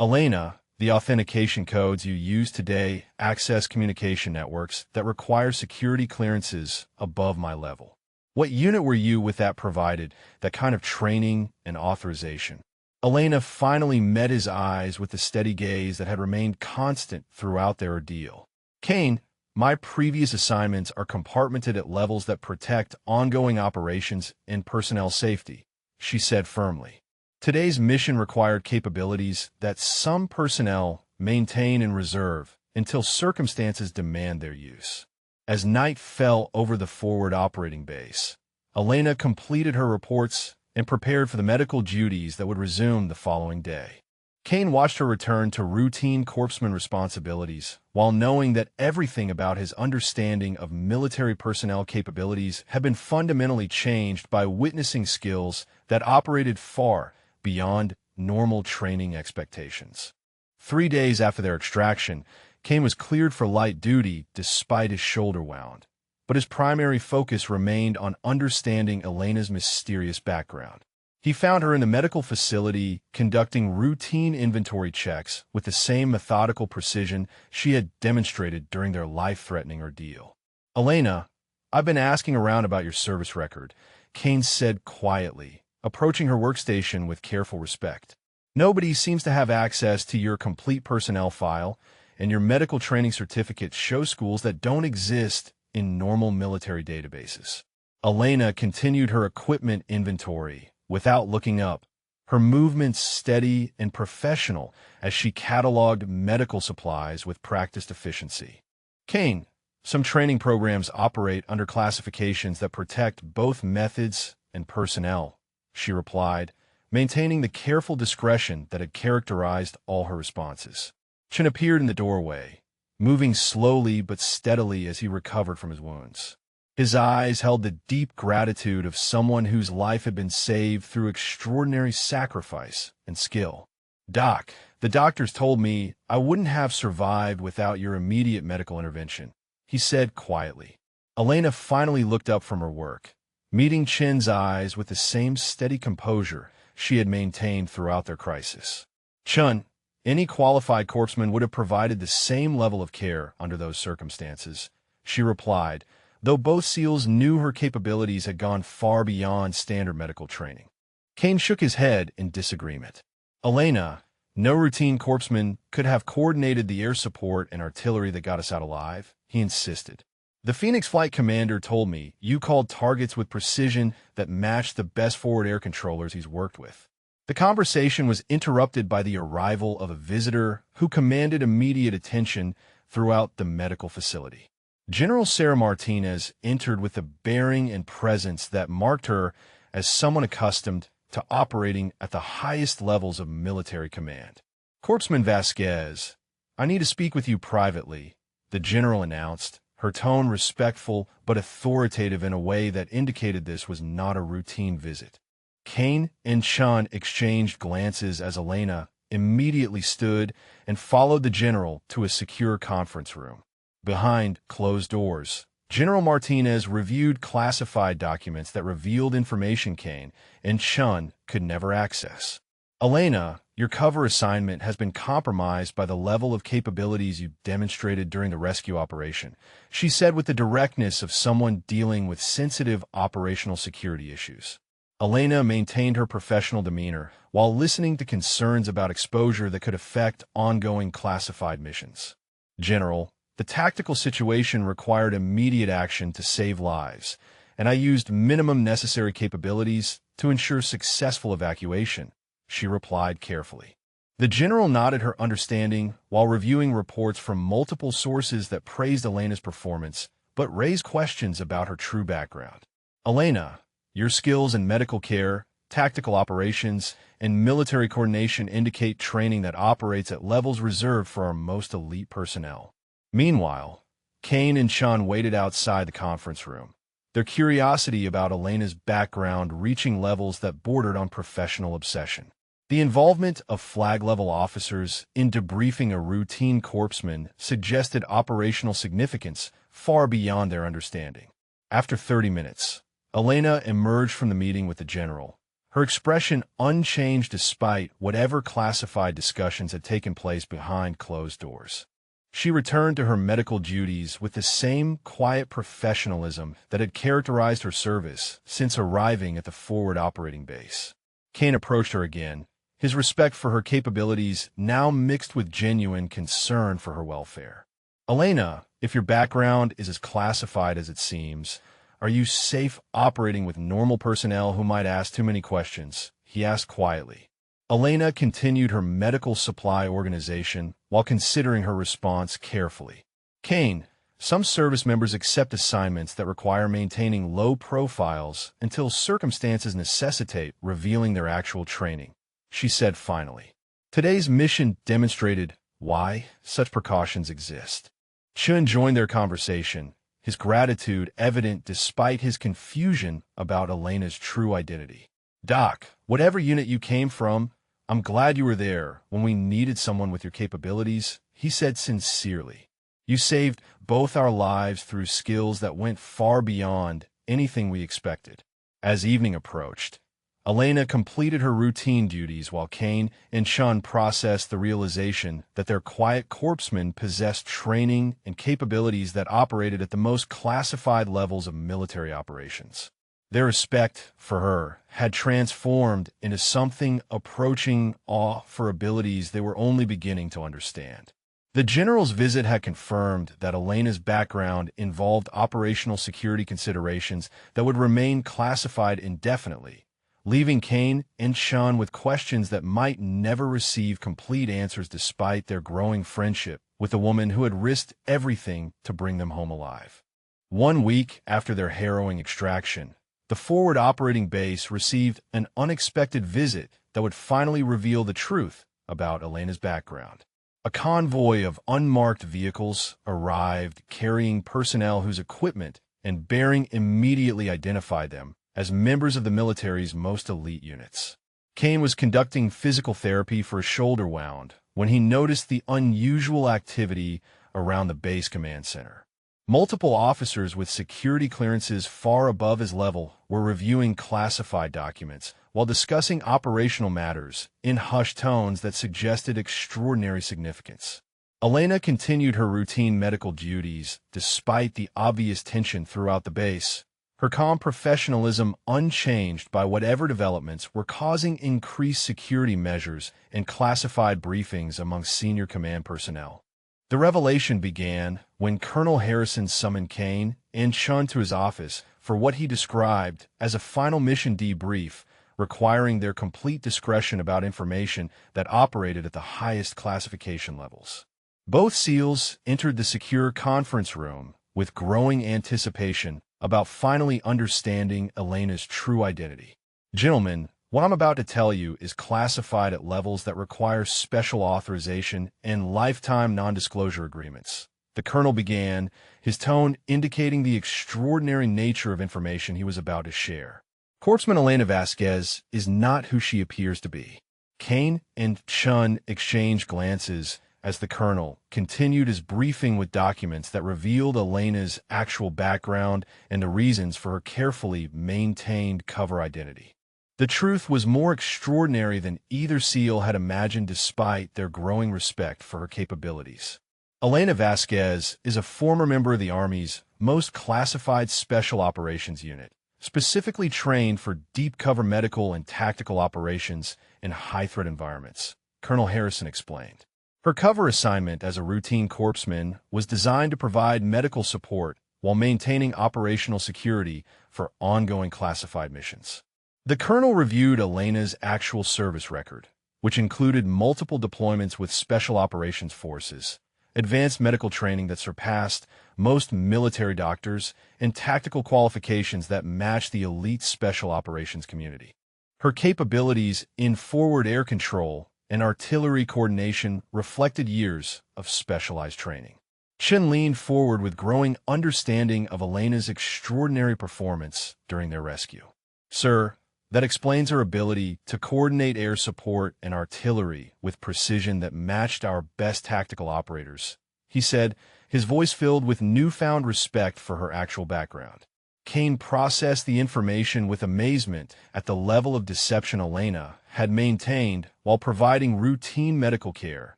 Elena, the authentication codes you use today access communication networks that require security clearances above my level. What unit were you with that provided that kind of training and authorization? Elena finally met his eyes with the steady gaze that had remained constant throughout their ordeal. Kane, my previous assignments are compartmented at levels that protect ongoing operations and personnel safety, she said firmly. Today's mission required capabilities that some personnel maintain in reserve until circumstances demand their use. As night fell over the forward operating base, Elena completed her reports and prepared for the medical duties that would resume the following day. Kane watched her return to routine corpsman responsibilities while knowing that everything about his understanding of military personnel capabilities had been fundamentally changed by witnessing skills that operated far beyond normal training expectations. 3 days after their extraction, Kane was cleared for light duty despite his shoulder wound, but his primary focus remained on understanding Elena's mysterious background. He found her in the medical facility conducting routine inventory checks with the same methodical precision she had demonstrated during their life-threatening ordeal. Elena, I've been asking around about your service record, Kane said quietly, approaching her workstation with careful respect. Nobody seems to have access to your complete personnel file, and your medical training certificates show schools that don't exist in normal military databases. Elena continued her equipment inventory without looking up, her movements steady and professional as she cataloged medical supplies with practiced efficiency. Kane, some training programs operate under classifications that protect both methods and personnel, she replied, maintaining the careful discretion that had characterized all her responses. Chen appeared in the doorway, moving slowly but steadily as he recovered from his wounds. His eyes held the deep gratitude of someone whose life had been saved through extraordinary sacrifice and skill. Doc, the doctors told me I wouldn't have survived without your immediate medical intervention, he said quietly. Elena finally looked up from her work, meeting Chen's eyes with the same steady composure she had maintained throughout their crisis. Chen, any qualified corpsman would have provided the same level of care under those circumstances, she replied, though both SEALs knew her capabilities had gone far beyond standard medical training. Kane shook his head in disagreement. Elena, no routine corpsman could have coordinated the air support and artillery that got us out alive, he insisted. The Phoenix flight commander told me you called targets with precision that matched the best forward air controllers he's worked with. The conversation was interrupted by the arrival of a visitor who commanded immediate attention throughout the medical facility. General Sarah Martinez entered with a bearing and presence that marked her as someone accustomed to operating at the highest levels of military command. Corpsman Vasquez, I need to speak with you privately, the general announced, her tone respectful but authoritative in a way that indicated this was not a routine visit. Kane and Chan exchanged glances as Elena immediately stood and followed the general to a secure conference room. Behind closed doors, General Martinez reviewed classified documents that revealed information Kane and Chan could never access. Elena, your cover assignment has been compromised by the level of capabilities you demonstrated during the rescue operation, she said with the directness of someone dealing with sensitive operational security issues. Elena maintained her professional demeanor while listening to concerns about exposure that could affect ongoing classified missions. General, the tactical situation required immediate action to save lives, and I used minimum necessary capabilities to ensure successful evacuation, she replied carefully. The general nodded her understanding while reviewing reports from multiple sources that praised Elena's performance, but raised questions about her true background. Elena, your skills in medical care, tactical operations, and military coordination indicate training that operates at levels reserved for our most elite personnel. Meanwhile, Kane and Chan waited outside the conference room, their curiosity about Elena's background reaching levels that bordered on professional obsession. The involvement of flag-level officers in debriefing a routine corpsman suggested operational significance far beyond their understanding. After 30 minutes, Elena emerged from the meeting with the general, her expression unchanged despite whatever classified discussions had taken place behind closed doors. She returned to her medical duties with the same quiet professionalism that had characterized her service since arriving at the forward operating base. Kane approached her again, his respect for her capabilities now mixed with genuine concern for her welfare. "Elena, if your background is as classified as it seems, are you safe operating with normal personnel who might ask too many questions?" he asked quietly. Elena continued her medical supply organization while considering her response carefully. "Kane, some service members accept assignments that require maintaining low profiles until circumstances necessitate revealing their actual training," she said finally. Today's mission demonstrated why such precautions exist. Chun joined their conversation, his gratitude evident despite his confusion about Elena's true identity. "Doc, whatever unit you came from, I'm glad you were there when we needed someone with your capabilities," he said sincerely. "You saved both our lives through skills that went far beyond anything we expected." As evening approached, Elena completed her routine duties while Kane and Chun processed the realization that their quiet corpsmen possessed training and capabilities that operated at the most classified levels of military operations. Their respect for her had transformed into something approaching awe for abilities they were only beginning to understand. The general's visit had confirmed that Elena's background involved operational security considerations that would remain classified indefinitely, leaving Kane and Chun with questions that might never receive complete answers despite their growing friendship with the woman who had risked everything to bring them home alive. 1 week after their harrowing extraction, the forward operating base received an unexpected visit that would finally reveal the truth about Elena's background. A convoy of unmarked vehicles arrived carrying personnel whose equipment and bearing immediately identified them as members of the military's most elite units. Kane was conducting physical therapy for a shoulder wound when he noticed the unusual activity around the base command center. Multiple officers with security clearances far above his level were reviewing classified documents while discussing operational matters in hushed tones that suggested extraordinary significance. Elena continued her routine medical duties despite the obvious tension throughout the base, her calm professionalism unchanged by whatever developments were causing increased security measures and classified briefings among senior command personnel. The revelation began when Colonel Harrison summoned Kane and Chun to his office for what he described as a final mission debrief, requiring their complete discretion about information that operated at the highest classification levels. Both SEALs entered the secure conference room with growing anticipation about finally understanding Elena's true identity. "Gentlemen, what I'm about to tell you is classified at levels that require special authorization and lifetime non-disclosure agreements," the colonel began, his tone indicating the extraordinary nature of information he was about to share. "Corpsman Elena Vasquez is not who she appears to be." Kane and Chun exchanged glances as the colonel continued his briefing with documents that revealed Elena's actual background and the reasons for her carefully maintained cover identity. The truth was more extraordinary than either SEAL had imagined despite their growing respect for her capabilities. Elena Vasquez is a former member of the Army's most classified Special Operations Unit, specifically trained for deep cover medical and tactical operations in high-threat environments, Colonel Harrison explained. Her cover assignment as a routine corpsman was designed to provide medical support while maintaining operational security for ongoing classified missions. The colonel reviewed Elena's actual service record, which included multiple deployments with Special Operations Forces, advanced medical training that surpassed most military doctors, and tactical qualifications that matched the elite Special Operations community. Her capabilities in forward air control and artillery coordination reflected years of specialized training. Chun leaned forward with growing understanding of Elena's extraordinary performance during their rescue. "Sir, That explains her ability to coordinate air support and artillery with precision that matched our best tactical operators, he said, his voice filled with newfound respect for her actual background. Kane processed the information with amazement at the level of deception Elena had maintained while providing routine medical care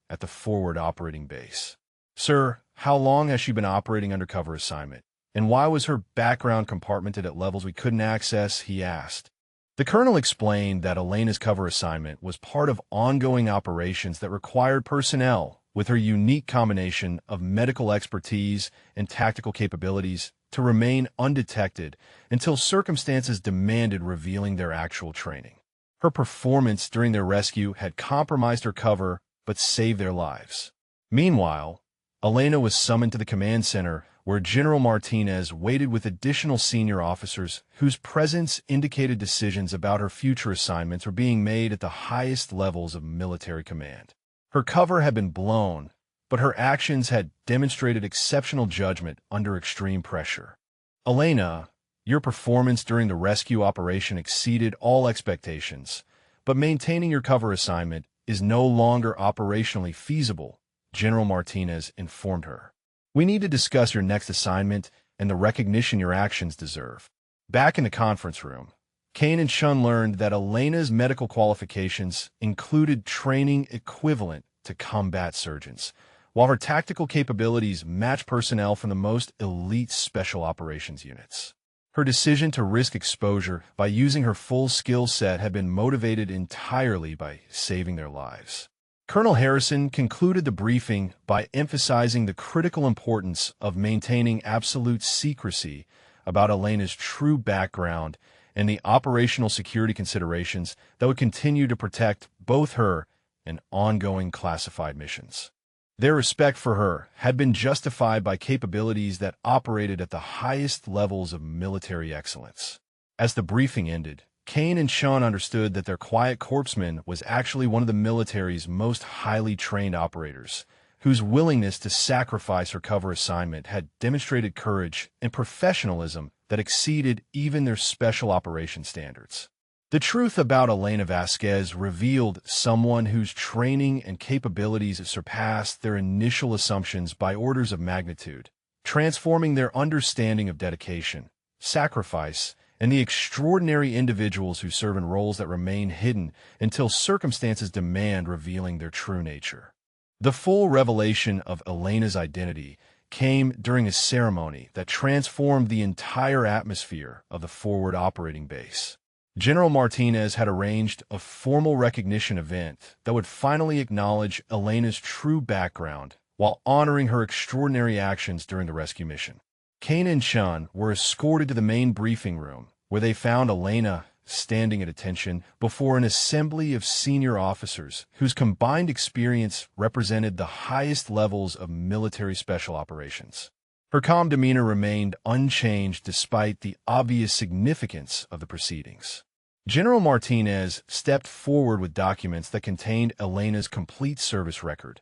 at the forward operating base. "Sir, how long has she been operating undercover assignment? And why was her background compartmented at levels we couldn't access?" he asked. The colonel explained that Elena's cover assignment was part of ongoing operations that required personnel with her unique combination of medical expertise and tactical capabilities to remain undetected until circumstances demanded revealing their actual training. Her performance during their rescue had compromised her cover but saved their lives. Meanwhile, Elena was summoned to the command center where General Martinez waited with additional senior officers whose presence indicated decisions about her future assignments were being made at the highest levels of military command. Her cover had been blown, but her actions had demonstrated exceptional judgment under extreme pressure. "Elena, your performance during the rescue operation exceeded all expectations, but maintaining your cover assignment is no longer operationally feasible," General Martinez informed her. "We need to discuss your next assignment and the recognition your actions deserve." Back in the conference room, Kane and Shun learned that Elena's medical qualifications included training equivalent to combat surgeons, while her tactical capabilities match personnel from the most elite special operations units. Her decision to risk exposure by using her full skill set had been motivated entirely by saving their lives. Colonel Harrison concluded the briefing by emphasizing the critical importance of maintaining absolute secrecy about Elena's true background and the operational security considerations that would continue to protect both her and ongoing classified missions. Their respect for her had been justified by capabilities that operated at the highest levels of military excellence. As the briefing ended, Kane and Sean understood that their quiet corpsman was actually one of the military's most highly trained operators, whose willingness to sacrifice her cover assignment had demonstrated courage and professionalism that exceeded even their special operations standards. The truth about Elena Vasquez revealed someone whose training and capabilities surpassed their initial assumptions by orders of magnitude, transforming their understanding of dedication, sacrifice, and the extraordinary individuals who serve in roles that remain hidden until circumstances demand revealing their true nature. The full revelation of Elena's identity came during a ceremony that transformed the entire atmosphere of the forward operating base. General Martinez had arranged a formal recognition event that would finally acknowledge Elena's true background while honoring her extraordinary actions during the rescue mission. Kane and Shun were escorted to the main briefing room, where they found Elena standing at attention before an assembly of senior officers whose combined experience represented the highest levels of military special operations. Her calm demeanor remained unchanged despite the obvious significance of the proceedings. General Martinez stepped forward with documents that contained Elena's complete service record,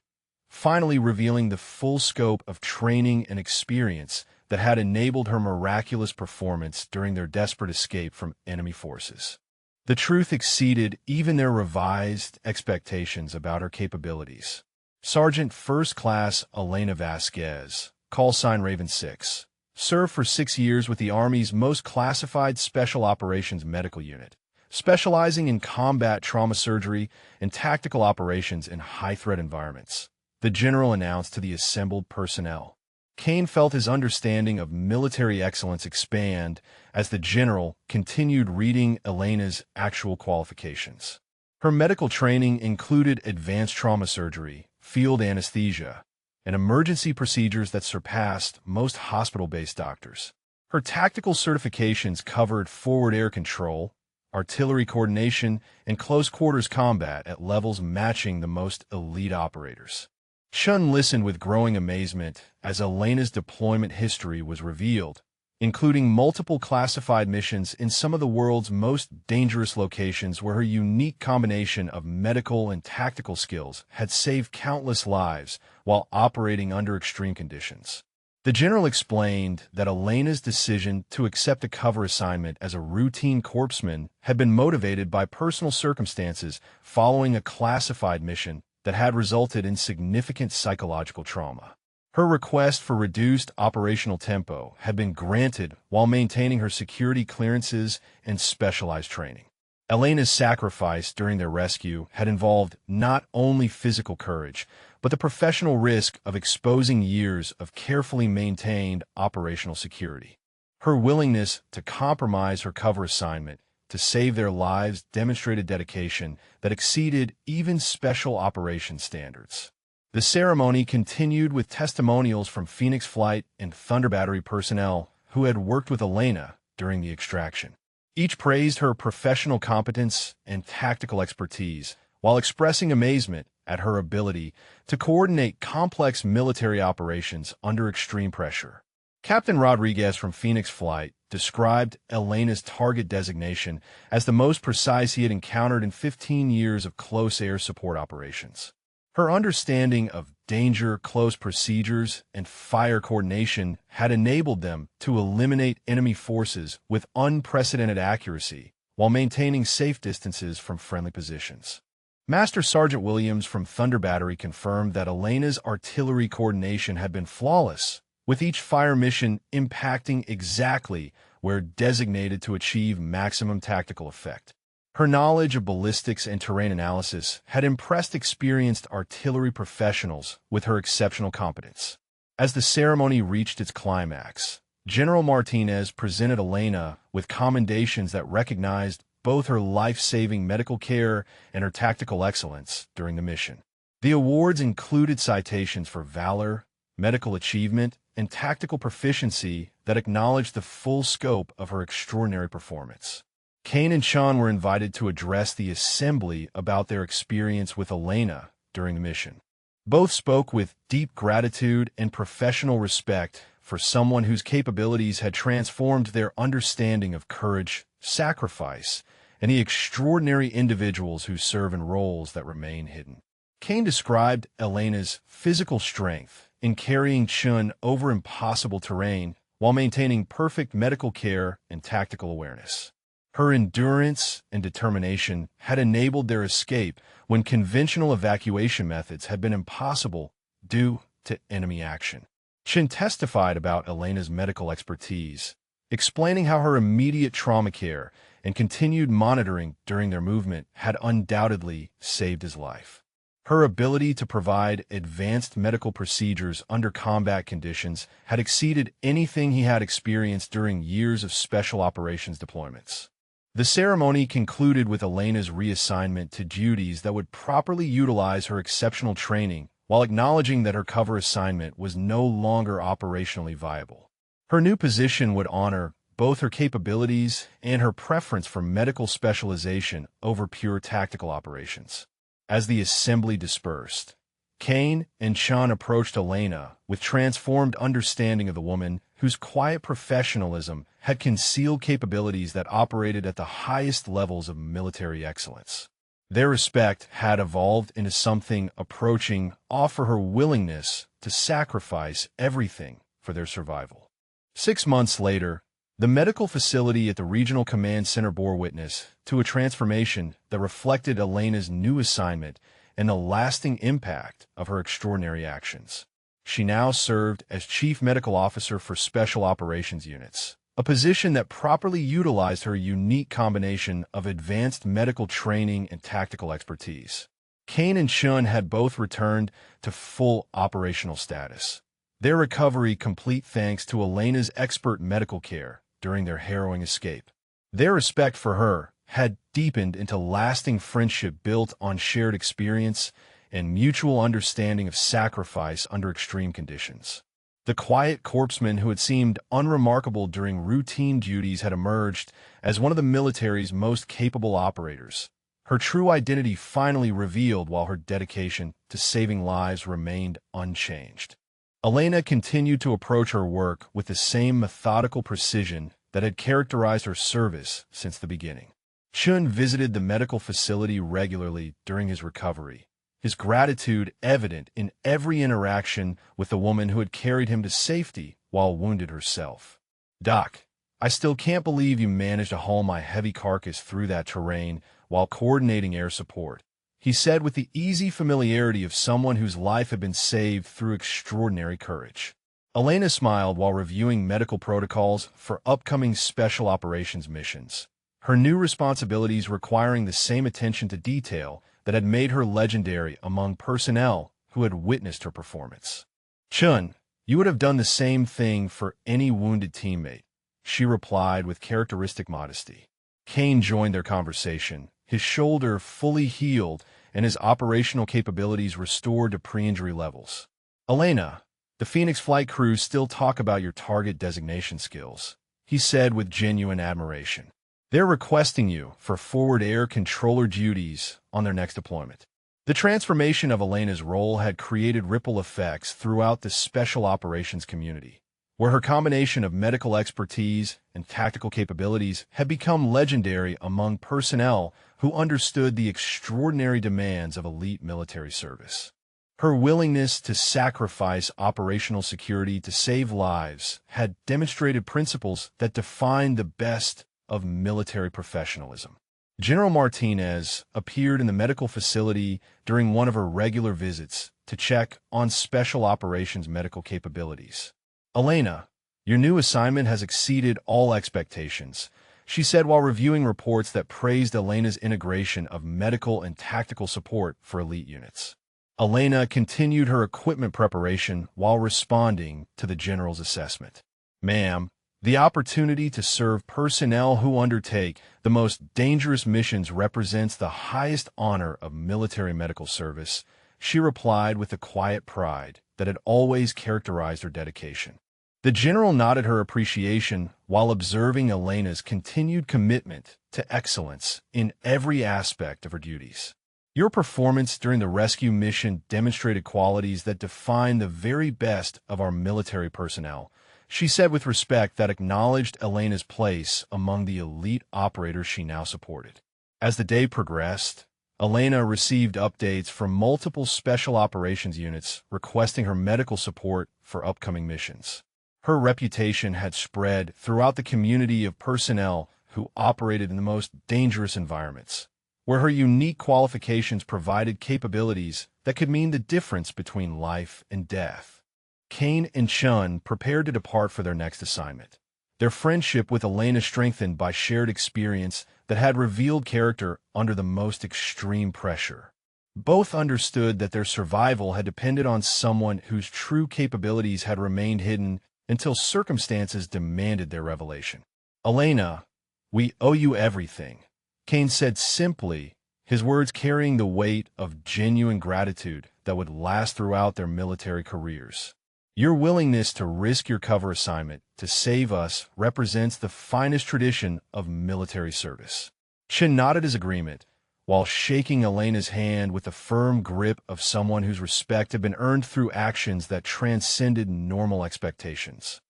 finally revealing the full scope of training and experience that had enabled her miraculous performance during their desperate escape from enemy forces. The truth exceeded even their revised expectations about her capabilities. Sergeant First Class Elena Vasquez, call sign Raven 6, served for 6 years with the Army's most classified Special Operations Medical Unit, specializing in combat trauma surgery and tactical operations in high-threat environments, the general announced to the assembled personnel. Kane felt his understanding of military excellence expand as the general continued reading Elena's actual qualifications. Her medical training included advanced trauma surgery, field anesthesia, and emergency procedures that surpassed most hospital-based doctors. Her tactical certifications covered forward air control, artillery coordination, and close-quarters combat at levels matching the most elite operators. Shun listened with growing amazement as Elena's deployment history was revealed, including multiple classified missions in some of the world's most dangerous locations where her unique combination of medical and tactical skills had saved countless lives while operating under extreme conditions. The general explained that Elena's decision to accept a cover assignment as a routine corpsman had been motivated by personal circumstances following a classified mission that had resulted in significant psychological trauma. Her request for reduced operational tempo had been granted while maintaining her security clearances and specialized training. Elena's sacrifice during their rescue had involved not only physical courage, but the professional risk of exposing years of carefully maintained operational security. Her willingness to compromise her cover assignment to save their lives demonstrated dedication that exceeded even special operations standards. The ceremony continued with testimonials from Phoenix Flight and Thunder Battery personnel who had worked with Elena during the extraction. Each praised her professional competence and tactical expertise, while expressing amazement at her ability to coordinate complex military operations under extreme pressure. Captain Rodriguez from Phoenix Flight described Elena's target designation as the most precise he had encountered in 15 years of close air support operations. Her understanding of danger, close procedures, and fire coordination had enabled them to eliminate enemy forces with unprecedented accuracy while maintaining safe distances from friendly positions. Master Sergeant Williams from Thunder Battery confirmed that Elena's artillery coordination had been flawless, with each fire mission impacting exactly where designated to achieve maximum tactical effect. Her knowledge of ballistics and terrain analysis had impressed experienced artillery professionals with her exceptional competence. As the ceremony reached its climax, General Martinez presented Elena with commendations that recognized both her life-saving medical care and her tactical excellence during the mission. The awards included citations for valor, medical achievement, and tactical proficiency that acknowledged the full scope of her extraordinary performance. Kane and Sean were invited to address the assembly about their experience with Elena during the mission. Both spoke with deep gratitude and professional respect for someone whose capabilities had transformed their understanding of courage, sacrifice, and the extraordinary individuals who serve in roles that remain hidden. Kane described Elena's physical strength in carrying Chun over impossible terrain while maintaining perfect medical care and tactical awareness. Her endurance and determination had enabled their escape when conventional evacuation methods had been impossible due to enemy action. Chin testified about Elena's medical expertise, explaining how her immediate trauma care and continued monitoring during their movement had undoubtedly saved his life. Her ability to provide advanced medical procedures under combat conditions had exceeded anything he had experienced during years of special operations deployments. The ceremony concluded with Elena's reassignment to duties that would properly utilize her exceptional training while acknowledging that her cover assignment was no longer operationally viable. Her new position would honor both her capabilities and her preference for medical specialization over pure tactical operations. As the assembly dispersed, Kane and Sean approached Elena with transformed understanding of the woman whose quiet professionalism had concealed capabilities that operated at the highest levels of military excellence. Their respect had evolved into something approaching awe for her willingness to sacrifice everything for their survival. 6 months later, the medical facility at the Regional Command Center bore witness to a transformation that reflected Elena's new assignment and the lasting impact of her extraordinary actions. She now served as Chief Medical Officer for Special Operations Units, a position that properly utilized her unique combination of advanced medical training and tactical expertise. Kane and Chun had both returned to full operational status, their recovery complete thanks to Elena's expert medical care during their harrowing escape. Their respect for her had deepened into lasting friendship built on shared experience and mutual understanding of sacrifice under extreme conditions. The quiet corpsman who had seemed unremarkable during routine duties had emerged as one of the military's most capable operators, her true identity finally revealed while her dedication to saving lives remained unchanged. Elena continued to approach her work with the same methodical precision that had characterized her service since the beginning. Chun visited the medical facility regularly during his recovery, his gratitude evident in every interaction with the woman who had carried him to safety while wounded herself. "Doc, I still can't believe you managed to haul my heavy carcass through that terrain while coordinating air support," he said with the easy familiarity of someone whose life had been saved through extraordinary courage. Elena smiled while reviewing medical protocols for upcoming special operations missions, her new responsibilities requiring the same attention to detail that had made her legendary among personnel who had witnessed her performance. "Chun, you would have done the same thing for any wounded teammate," she replied with characteristic modesty. Kane joined their conversation, his shoulder fully healed and his operational capabilities restored to pre-injury levels. "Elena, the Phoenix flight crews still talk about your target designation skills," he said with genuine admiration. "They're requesting you for forward air controller duties on their next deployment." The transformation of Elena's role had created ripple effects throughout the special operations community, where her combination of medical expertise and tactical capabilities had become legendary among personnel who understood the extraordinary demands of elite military service. Her willingness to sacrifice operational security to save lives had demonstrated principles that defined the best of military professionalism. General Martinez appeared in the medical facility during one of her regular visits to check on special operations medical capabilities. "Elena, your new assignment has exceeded all expectations," she said while reviewing reports that praised Elena's integration of medical and tactical support for elite units. Elena continued her equipment preparation while responding to the general's assessment. "Ma'am, the opportunity to serve personnel who undertake the most dangerous missions represents the highest honor of military medical service," she replied with the quiet pride that had always characterized her dedication. The general nodded her appreciation while observing Elena's continued commitment to excellence in every aspect of her duties. "Your performance during the rescue mission demonstrated qualities that define the very best of our military personnel," she said with respect that acknowledged Elena's place among the elite operators she now supported. As the day progressed, Elena received updates from multiple special operations units requesting her medical support for upcoming missions. Her reputation had spread throughout the community of personnel who operated in the most dangerous environments, where her unique qualifications provided capabilities that could mean the difference between life and death. Kane and Chun prepared to depart for their next assignment, their friendship with Elena strengthened by shared experience that had revealed character under the most extreme pressure. Both understood that their survival had depended on someone whose true capabilities had remained hidden until circumstances demanded their revelation. "Elena, we owe you everything," Kane said simply, his words carrying the weight of genuine gratitude that would last throughout their military careers. "Your willingness to risk your cover assignment to save us represents the finest tradition of military service." Chin nodded his agreement, while shaking Elena's hand with the firm grip of someone whose respect had been earned through actions that transcended normal expectations.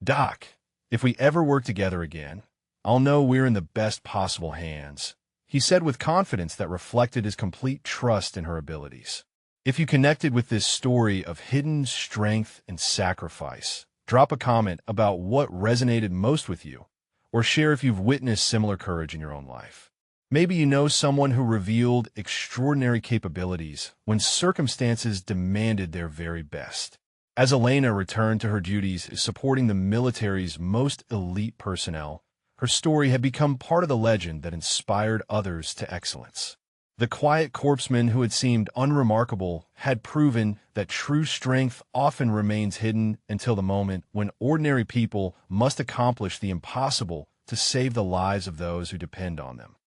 "Doc, if we ever work together again, I'll know we're in the best possible hands," he said with confidence that reflected his complete trust in her abilities. If you connected with this story of hidden strength and sacrifice, drop a comment about what resonated most with you, or share if you've witnessed similar courage in your own life. Maybe you know someone who revealed extraordinary capabilities when circumstances demanded their very best. As Elena returned to her duties supporting the military's most elite personnel, her story had become part of the legend that inspired others to excellence. The quiet corpsman who had seemed unremarkable had proven that true strength often remains hidden until the moment when ordinary people must accomplish the impossible to save the lives of those who depend on them.